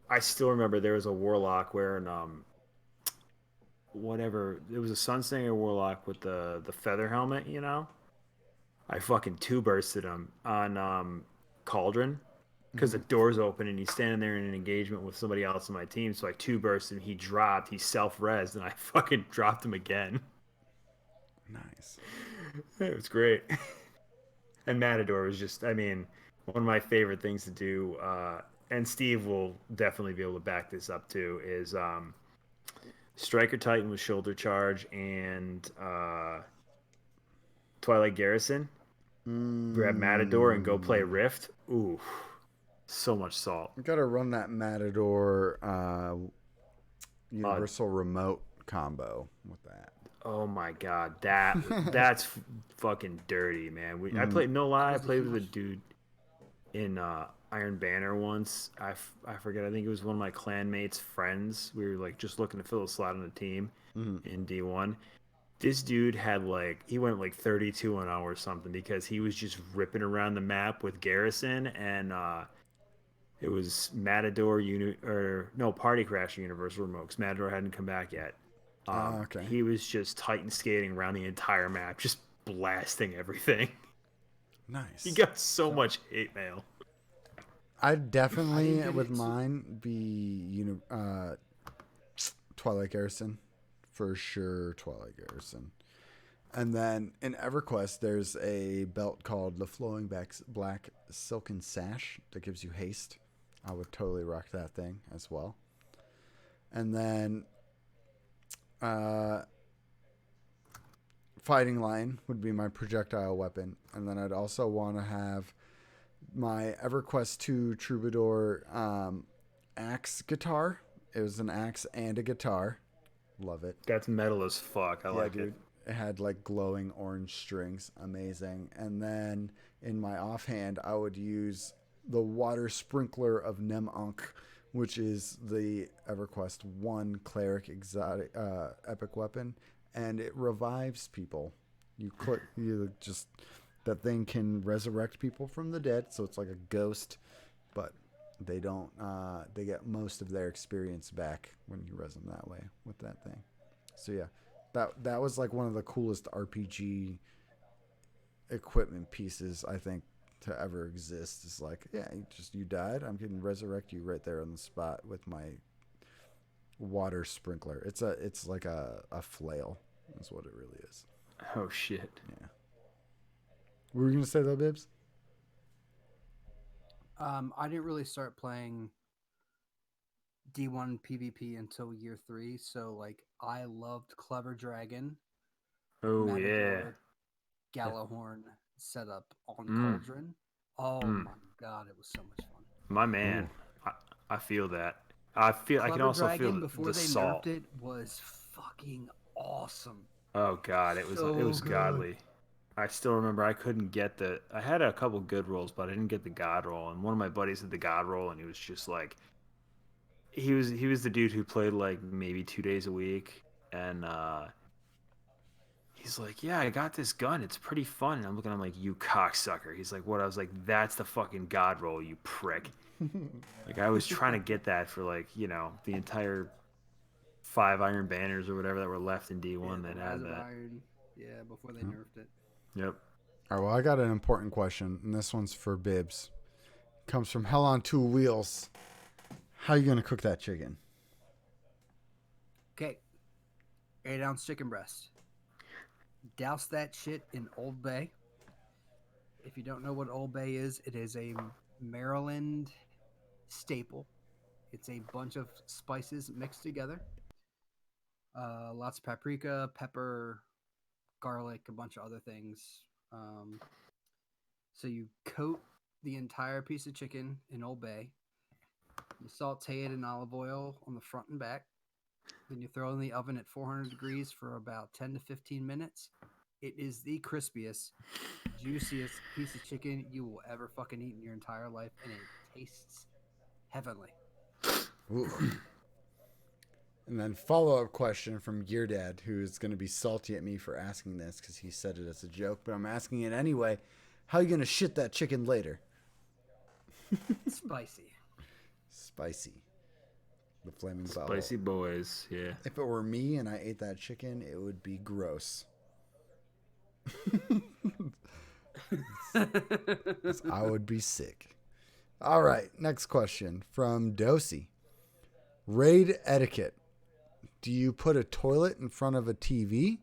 I still remember there was a warlock wearing whatever, it was a Sunsinger warlock with the feather helmet, I fucking 2-bursted him on Cauldron because the door's open and he's standing there in an engagement with somebody else on my team. So I 2-bursted him, he dropped, he self-rezzed, and I fucking dropped him again. Nice. It was great. And Matador was just, one of my favorite things to do, and Steve will definitely be able to back this up too, is Striker Titan with shoulder charge and Twilight Garrison. Grab Matador and go play Rift. Ooh, so much salt. You gotta run that Matador universal remote combo with that. Oh my god, that's fucking dirty, man. I played, no lie, I played with a dude in Iron Banner once. I forget, I think it was one of my clanmates' friends. We were like just looking to fill a slot on the team in D1. This dude had he went 32 an hour or something because he was just ripping around the map with Garrison, and it was Matador Party Crasher Universal Remote, because Matador hadn't come back yet. Okay. He was just Titan skating around the entire map, just blasting everything. Nice. He got so much hate mail. I'd definitely, with mine, be Twilight Garrison. For sure, Twilight Garrison. And then in EverQuest, there's a belt called the Flowing Black Silken Sash that gives you haste. I would totally rock that thing as well. And then Fighting Lion would be my projectile weapon. And then I'd also want to have my EverQuest 2 Troubadour axe guitar. It was an axe and a guitar. Love it. That's metal as fuck. I like it. It had glowing orange strings. Amazing. And then in my offhand, I would use the Water Sprinkler of Nem-Ankh, which is the EverQuest 1 cleric exotic epic weapon, and it revives people. That thing can resurrect people from the dead, so it's like a ghost, but they don't. They get most of their experience back when you res them that way with that thing. So yeah, that was one of the coolest RPG equipment pieces I think to ever exist. It's you died. I'm gonna resurrect you right there on the spot with my water sprinkler. It's like a flail. That's what it really is. Oh shit. Yeah. What were you gonna say though, Bibbs? I didn't really start playing D1 PvP until year 3, so like I loved Clever Dragon, Oh Matador, yeah. Gallahorn setup on Mm. Cauldron. Oh Mm. my god, it was so much fun. My man, I feel that. I can Clever also Dragon feel before the they salt. nerfed it was fucking awesome. Oh god, it So was good. godly. I still remember I couldn't get the. I had a couple good rolls, but I didn't get the god roll. And one of my buddies had the god roll, and he was just like, he was the dude who played like maybe 2 days a week, and he's like, yeah, I got this gun. It's pretty fun. And I'm looking, I'm like, you cocksucker. He's like, what? I was like, that's the fucking god roll, you prick. Like I was trying to get that for like the entire 5 iron banners or whatever that were left in D1 Yeah, that the had Rise of that. Iron. Yeah, before they nerfed it. Yep. All right, well, I got an important question, and this one's for Bibbs. Comes from Hell on Two Wheels. How you gonna cook that chicken? Okay, 8-ounce chicken breast. Douse that shit in Old Bay. If you don't know what Old Bay is, it is a Maryland staple. It's a bunch of spices mixed together. Lots of paprika, pepper, garlic, a bunch of other things. So you coat the entire piece of chicken in Old Bay. You saute it in olive oil on the front and back. Then you throw it in the oven at 400 degrees for about 10 to 15 minutes. It is the crispiest, juiciest piece of chicken you will ever fucking eat in your entire life, and it tastes heavenly. Ooh. And then follow-up question from Gear Dad, who's going to be salty at me for asking this because he said it as a joke, but I'm asking it anyway. How are you going to shit that chicken later? Spicy. Spicy. The flaming bubble. Spicy boys, yeah. If it were me and I ate that chicken, it would be gross. I would be sick. All right, next question from Dosey. Raid etiquette. Do you put a toilet in front of a TV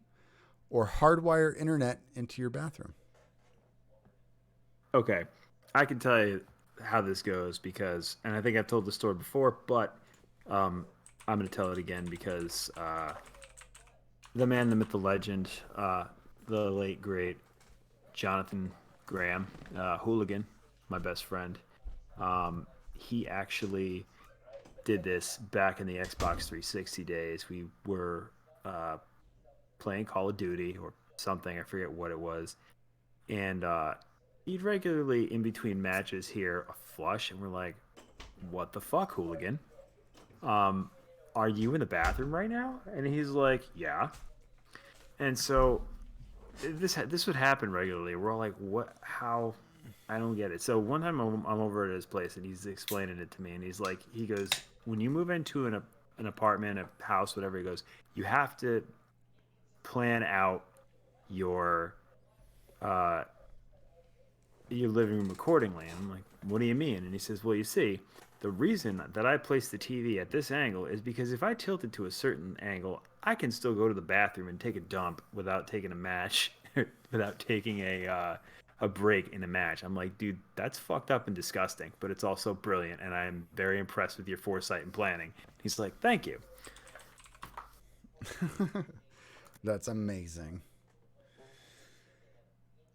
or hardwire internet into your bathroom? Okay, I can tell you how this goes because, and I think I've told the story before, but I'm going to tell it again because the man, the myth, the legend, the late, great Jonathan Graham, Hooligan, my best friend, he actually did this back in the Xbox 360 days. We were playing Call of Duty or something. I forget what it was. And he'd regularly, in between matches, hear a flush. And we're like, what the fuck, Hooligan? Are you in the bathroom right now? And he's like, yeah. And so this would happen regularly. We're all like, what? How? I don't get it. So one time I'm over at his place and he's explaining it to me. And he goes, when you move into an apartment, a house, whatever, he goes, you have to plan out your living room accordingly. And I'm like, what do you mean? And he says, well, you see, the reason that I placed the TV at this angle is because if I tilt it to a certain angle, I can still go to the bathroom and take a dump without taking a match, without taking a break in a match. I'm like, dude, that's fucked up and disgusting, but it's also brilliant, and I'm very impressed with your foresight and planning. He's like, thank you. That's amazing.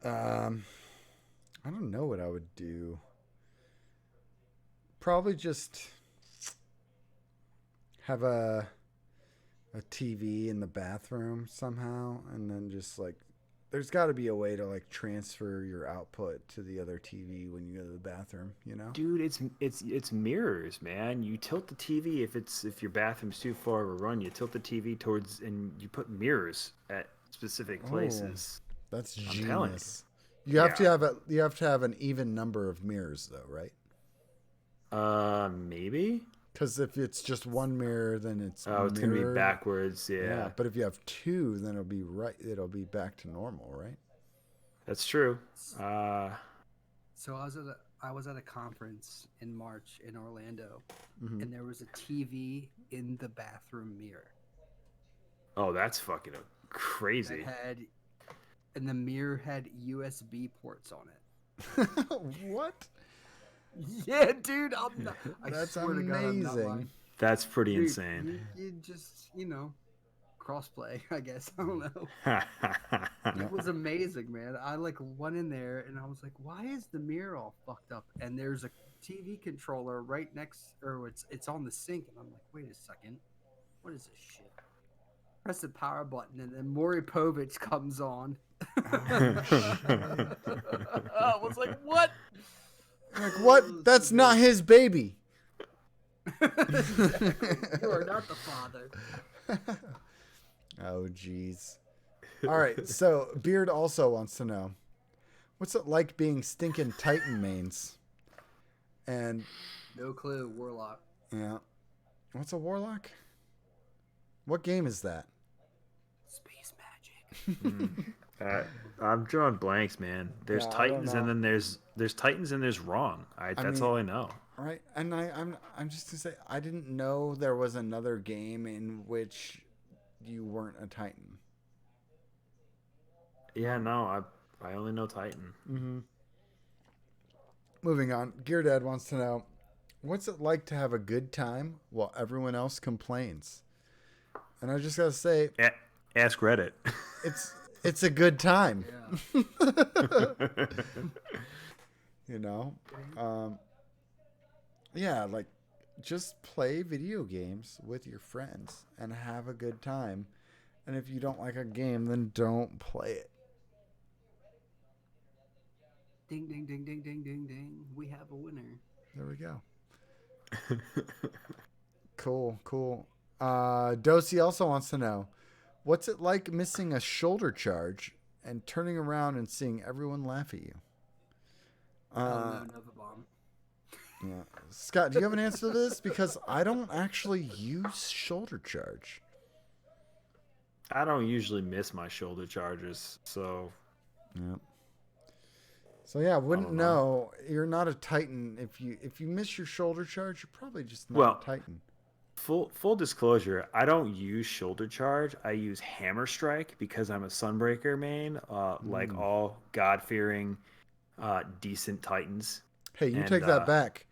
I don't know what I would do. Probably just have a TV in the bathroom somehow, and then just like there's got to be a way to like transfer your output to the other TV when you go to the bathroom, you know? Dude, it's mirrors, man. You tilt the TV if your bathroom's too far of a run, you tilt the TV towards and you put mirrors at specific places. That's genius. I'm telling you. You have to have an even number of mirrors though, right? Maybe. Because if it's just one mirror, then it's it's gonna be backwards. Yeah. But if you have two, then it'll be right. It'll be back to normal, right? That's true. So I was at a conference in March in Orlando, and there was a TV in the bathroom mirror. Oh, that's fucking crazy. And the mirror had USB ports on it. What? Yeah, dude, I That's swear amazing. to God, I'm not lying. That's pretty Dude, insane. you just, crossplay, I guess. I don't know. Yeah. It was amazing, man. I like went in there and I was like, why is the mirror all fucked up? And there's a TV controller right next, or it's on the sink, and I'm like, wait a second, what is this shit? Press the power button, and then Maury Povich comes on. I was like, what? Like, what? That's not his baby. Exactly. You are not the father. Oh, jeez. All right, so Beard also wants to know, what's it like being stinking Titan mains? And No clue, Warlock. yeah, what's a warlock? What game is that? Space magic. I'm drawing blanks, man. There's Yeah, I don't Titans know. and then there's Titans and there's wrong. That's mean- all I know. Right, and I'm just gonna say I didn't know there was another game in which you weren't a Titan. Yeah, no, I only know Titan. Mm-hmm. Moving on, Gear Dad wants to know, what's it like to have a good time while everyone else complains? And I just gotta say, Ask Reddit. it's a good time. Yeah. You know, yeah, like just play video games with your friends and have a good time. And if you don't like a game, then don't play it. Ding, ding, ding, ding, ding, ding, ding. We have a winner. There we go. Cool. Dosey also wants to know, what's it like missing a shoulder charge and turning around and seeing everyone laugh at you? Oh, no, Nova Bomb. Yeah. Scott, do you have an answer to this? Because I don't actually use shoulder charge. I don't usually miss my shoulder charges, so Yeah. So yeah, wouldn't don't know. You're not a Titan. If you miss your shoulder charge, you're probably just not Well- a Titan. full disclosure, I don't use shoulder charge. I use hammer strike because I'm a Sunbreaker main, like all God-fearing, decent Titans. Hey, you And, take that back.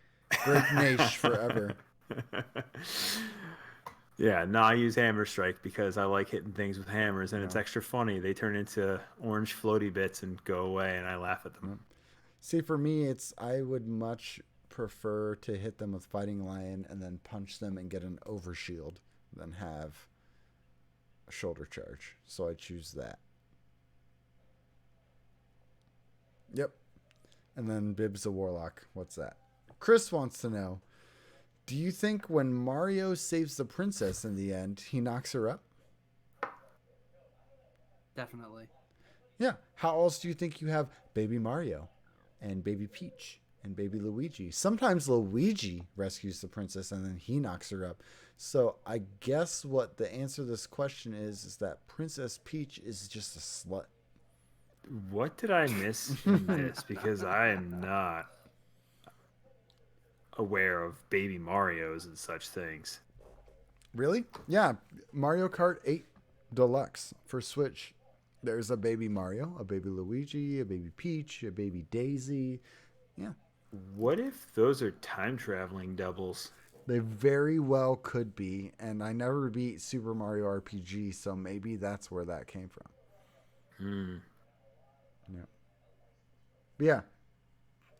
Break Nash forever. Yeah, no, I use hammer strike because I like hitting things with hammers, and it's extra funny. They turn into orange floaty bits and go away, and I laugh at them. See, for me, I would much prefer to hit them with Fighting Lion and then punch them and get an overshield than have a shoulder charge. So I choose that. Yep. And then Bib's a Warlock. What's that? Chris wants to know, do you think when Mario saves the princess in the end, he knocks her up? Definitely. Yeah. How else do you think you have Baby Mario and Baby Peach and Baby Luigi? Sometimes Luigi rescues the princess and then he knocks her up. So I guess what the answer to this question is that Princess Peach is just a slut. What did I miss in this? Because I am not aware of baby Marios and such things. Really? Yeah. Mario Kart 8 Deluxe for Switch. There's a Baby Mario, a Baby Luigi, a Baby Peach, a Baby Daisy. Yeah. What if those are time traveling doubles? They very well could be. And I never beat Super Mario RPG, so maybe that's where that came from. Yeah. But yeah.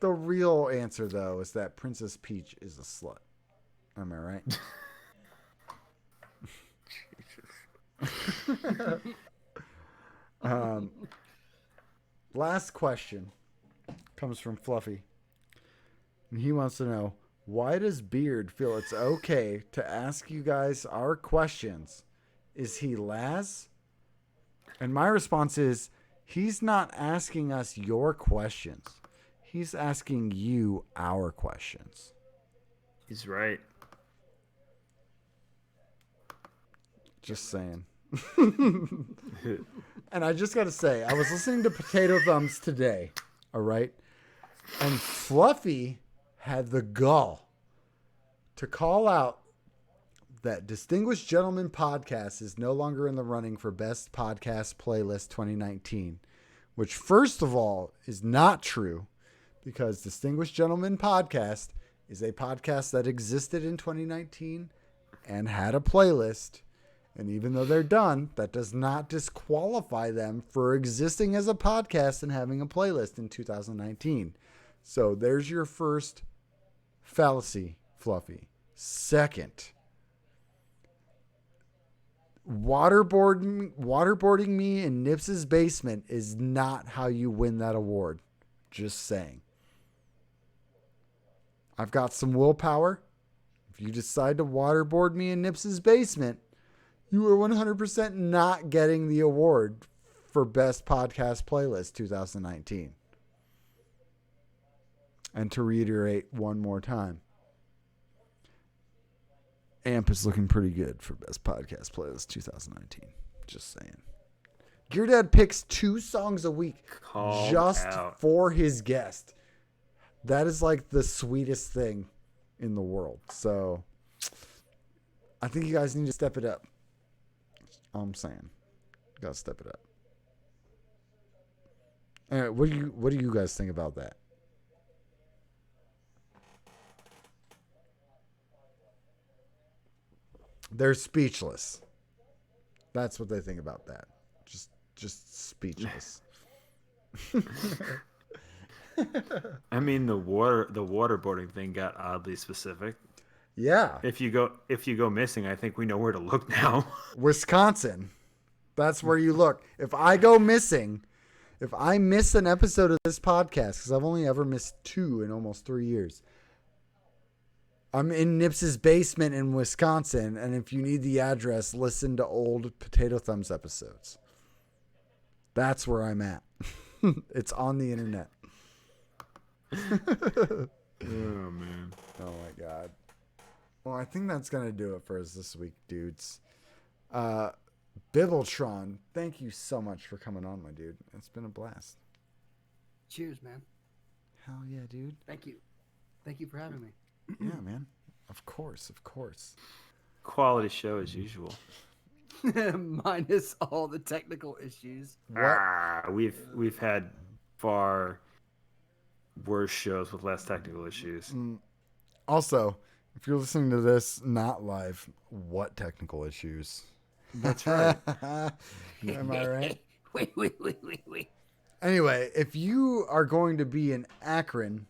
The real answer, though, is that Princess Peach is a slut. Am I right? Last question comes from Fluffy. And he wants to know, why does Beard feel it's okay to ask you guys our questions? Is he Laz? And my response is, he's not asking us your questions. He's asking you our questions. He's right. Just saying. And I just got to say, I was listening to Potato Thumbs today, all right? And Fluffy had the gall to call out that Distinguished Gentleman Podcast is no longer in the running for Best Podcast Playlist 2019, which, first of all, is not true, because Distinguished Gentleman Podcast is a podcast that existed in 2019 and had a playlist. And even though they're done, that does not disqualify them for existing as a podcast and having a playlist in 2019. So there's your first fallacy, Fluffy. Second, waterboarding me in Nips's basement is not how you win that award. Just saying. I've got some willpower. If you decide to waterboard me in Nips's basement, you are 100% not getting the award for Best Podcast Playlist 2019. And to reiterate one more time, AMP is looking pretty good for Best Podcast Playlist 2019. Just saying. Gear Dad picks 2 songs a week just for his guest. That is like the sweetest thing in the world. So I think you guys need to step it up. All I'm saying. You gotta step it up. Anyway, what do you guys think about that? They're speechless. That's what they think about that. Just speechless. I mean, the waterboarding thing got oddly specific. Yeah. If you go missing, I think we know where to look now. Wisconsin. That's where you look. If I go missing, if I miss an episode of this podcast, because I've only ever missed 2 in almost 3 years, I'm in Nips's basement in Wisconsin, and if you need the address, listen to old Potato Thumbs episodes. That's where I'm at. It's on the internet. Oh, man. Oh, my God. Well, I think that's going to do it for us this week, dudes. Bibbletron, thank you so much for coming on, my dude. It's been a blast. Cheers, man. Hell yeah, dude. Thank you. Thank you for having me. Yeah, man. Of course. Quality show as usual. Minus all the technical issues. What? We've had far worse shows with less technical issues. Also, if you're listening to this not live, what technical issues? That's right. Am I right? Wait. Anyway, if you are going to be in Akron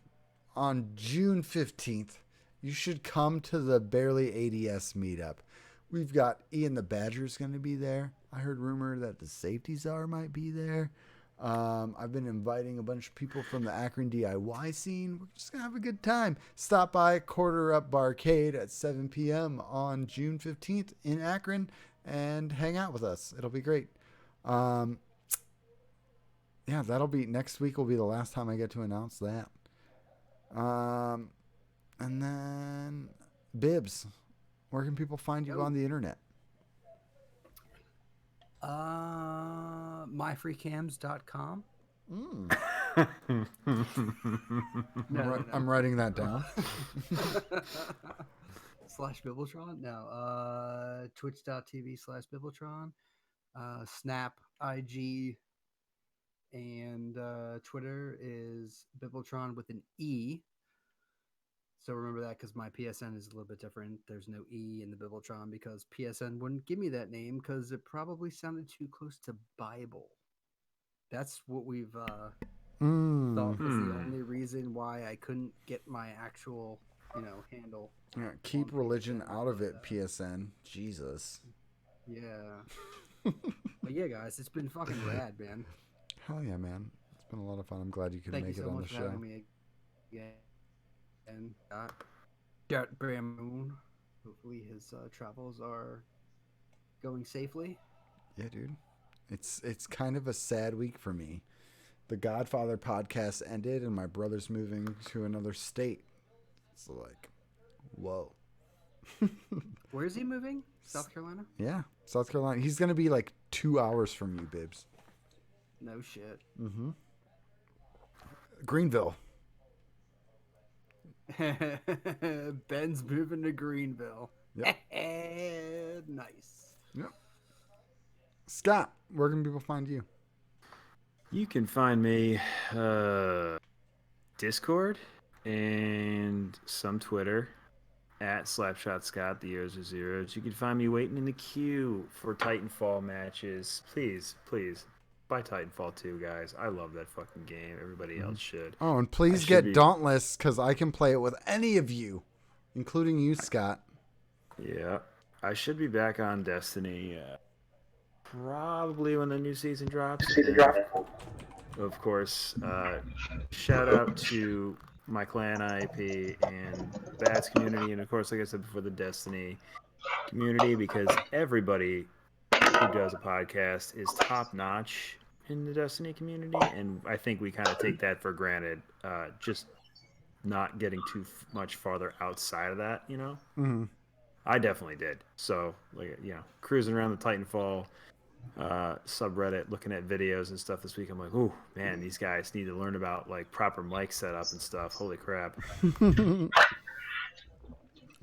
on June 15th, you should come to the BarelyADS meetup. We've got Ian the Badger's going to be there. I heard rumor that the Safety Czar might be there. I've been inviting a bunch of people from the Akron DIY scene. We're just going to have a good time. Stop by Quarter Up Barcade at 7 p.m. on June 15th in Akron and hang out with us. It'll be great. Yeah, that'll be next week will be the last time I get to announce that. And then Bibbs, where can people find you on the internet? myfreecams.com. I'm writing that down. /Bibbletron? No. Twitch.tv/Bibbletron. Snap, IG, and Twitter is Bibbletron with an E. So remember that because my PSN is a little bit different. There's no E in the Bibbletron because PSN wouldn't give me that name because it probably sounded too close to Bible. That's what we've thought was the only reason why I couldn't get my actual, handle. Yeah, keep religion out of it, PSN. Jesus. Yeah. But yeah, guys, it's been fucking rad, man. Hell yeah, man. It's been a lot of fun. I'm glad you could make it on the show. Thank you so much for having me again. And Garrett Moon. Hopefully his travels are going safely. Yeah, dude. It's kind of a sad week for me. The Godfather podcast ended and my brother's moving to another state. It's like, whoa. Where is he moving? South Carolina? Yeah, South Carolina. He's going to be like 2 hours from you, Bibbs. No shit. Mm-hmm. Greenville. Ben's moving to Greenville. Yep. Nice. Yep. Scott, where can people find you? You can find me Discord and some Twitter. at SlapshotScott. The years are zeros. You can find me waiting in the queue for Titanfall matches. Please, please, buy Titanfall 2, guys. I love that fucking game. Everybody else should. Oh, and please get Dauntless because I can play it with any of you, including you, Scott. Yeah, I should be back on Destiny probably when the new season drops. And of course, shout out to my clan IP and BADS community, and of course, like I said before, the Destiny community, because everybody who does a podcast is top notch in the Destiny community, and I think we kind of take that for granted. Just not getting too much farther outside of that, you know. Mm-hmm. I definitely did. So, like, you know, cruising around the Titanfall subreddit, looking at videos and stuff this week, I'm like, ooh, man, these guys need to learn about like proper mic setup and stuff. Holy crap!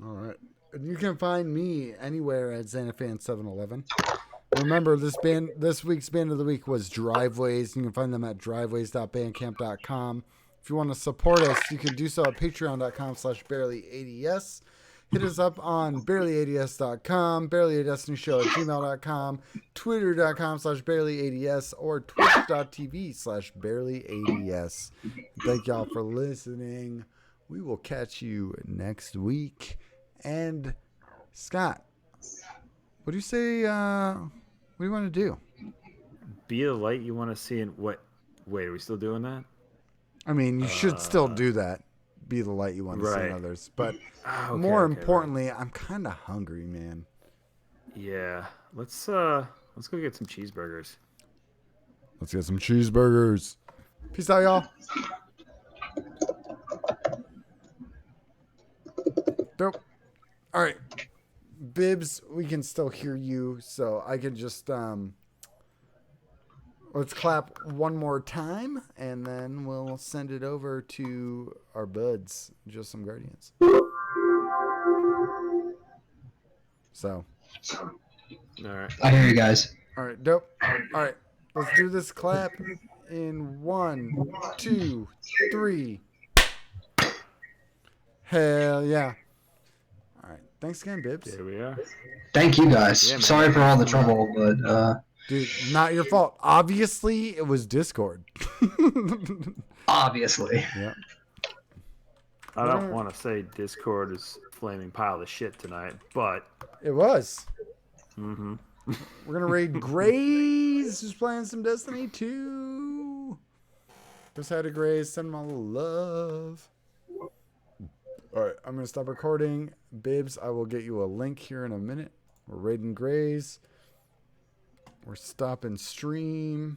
All right, and you can find me anywhere at Xanafan711. Remember, this week's band of the week was Driveways. You can find them at driveways.bandcamp.com. If you want to support us, you can do so at patreon.com/BarelyADS. Hit us up on BarelyADS.com, BarelyADSNewsShow@gmail.com, Twitter.com/BarelyADS, or Twitch.tv/BarelyADS. Thank y'all for listening. We will catch you next week. And Scott, what do you say? What do you want to do? Be the light you want to see. And what? Wait, are we still doing that? I mean, you should still do that. Be the light you want to see in others. But more importantly, I'm kind of hungry, man. Yeah, let's go get some cheeseburgers. Let's get some cheeseburgers. Peace out, y'all. Dope. All right, Bibbs, we can still hear you, so I can just let's clap one more time, and then we'll send it over to our buds, just some Guardians. So. All right. I hear you guys. All right, dope. All right, let's do this clap in 1, 2, 3. Hell yeah. All right, thanks again, Bibbs. Here we are. Thank you guys. Yeah, sorry for all the trouble, but dude, not your fault. Obviously, it was Discord. obviously. Yeah. I don't want to say Discord is a flaming pile of shit tonight, but it was. Mm-hmm. We're gonna raid Grays, who's playing some Destiny 2. Just had a Grays, send him all the love. All right, I'm gonna stop recording. Bibbs, I will get you a link here in a minute. We're raiding Grays. We're stopping stream.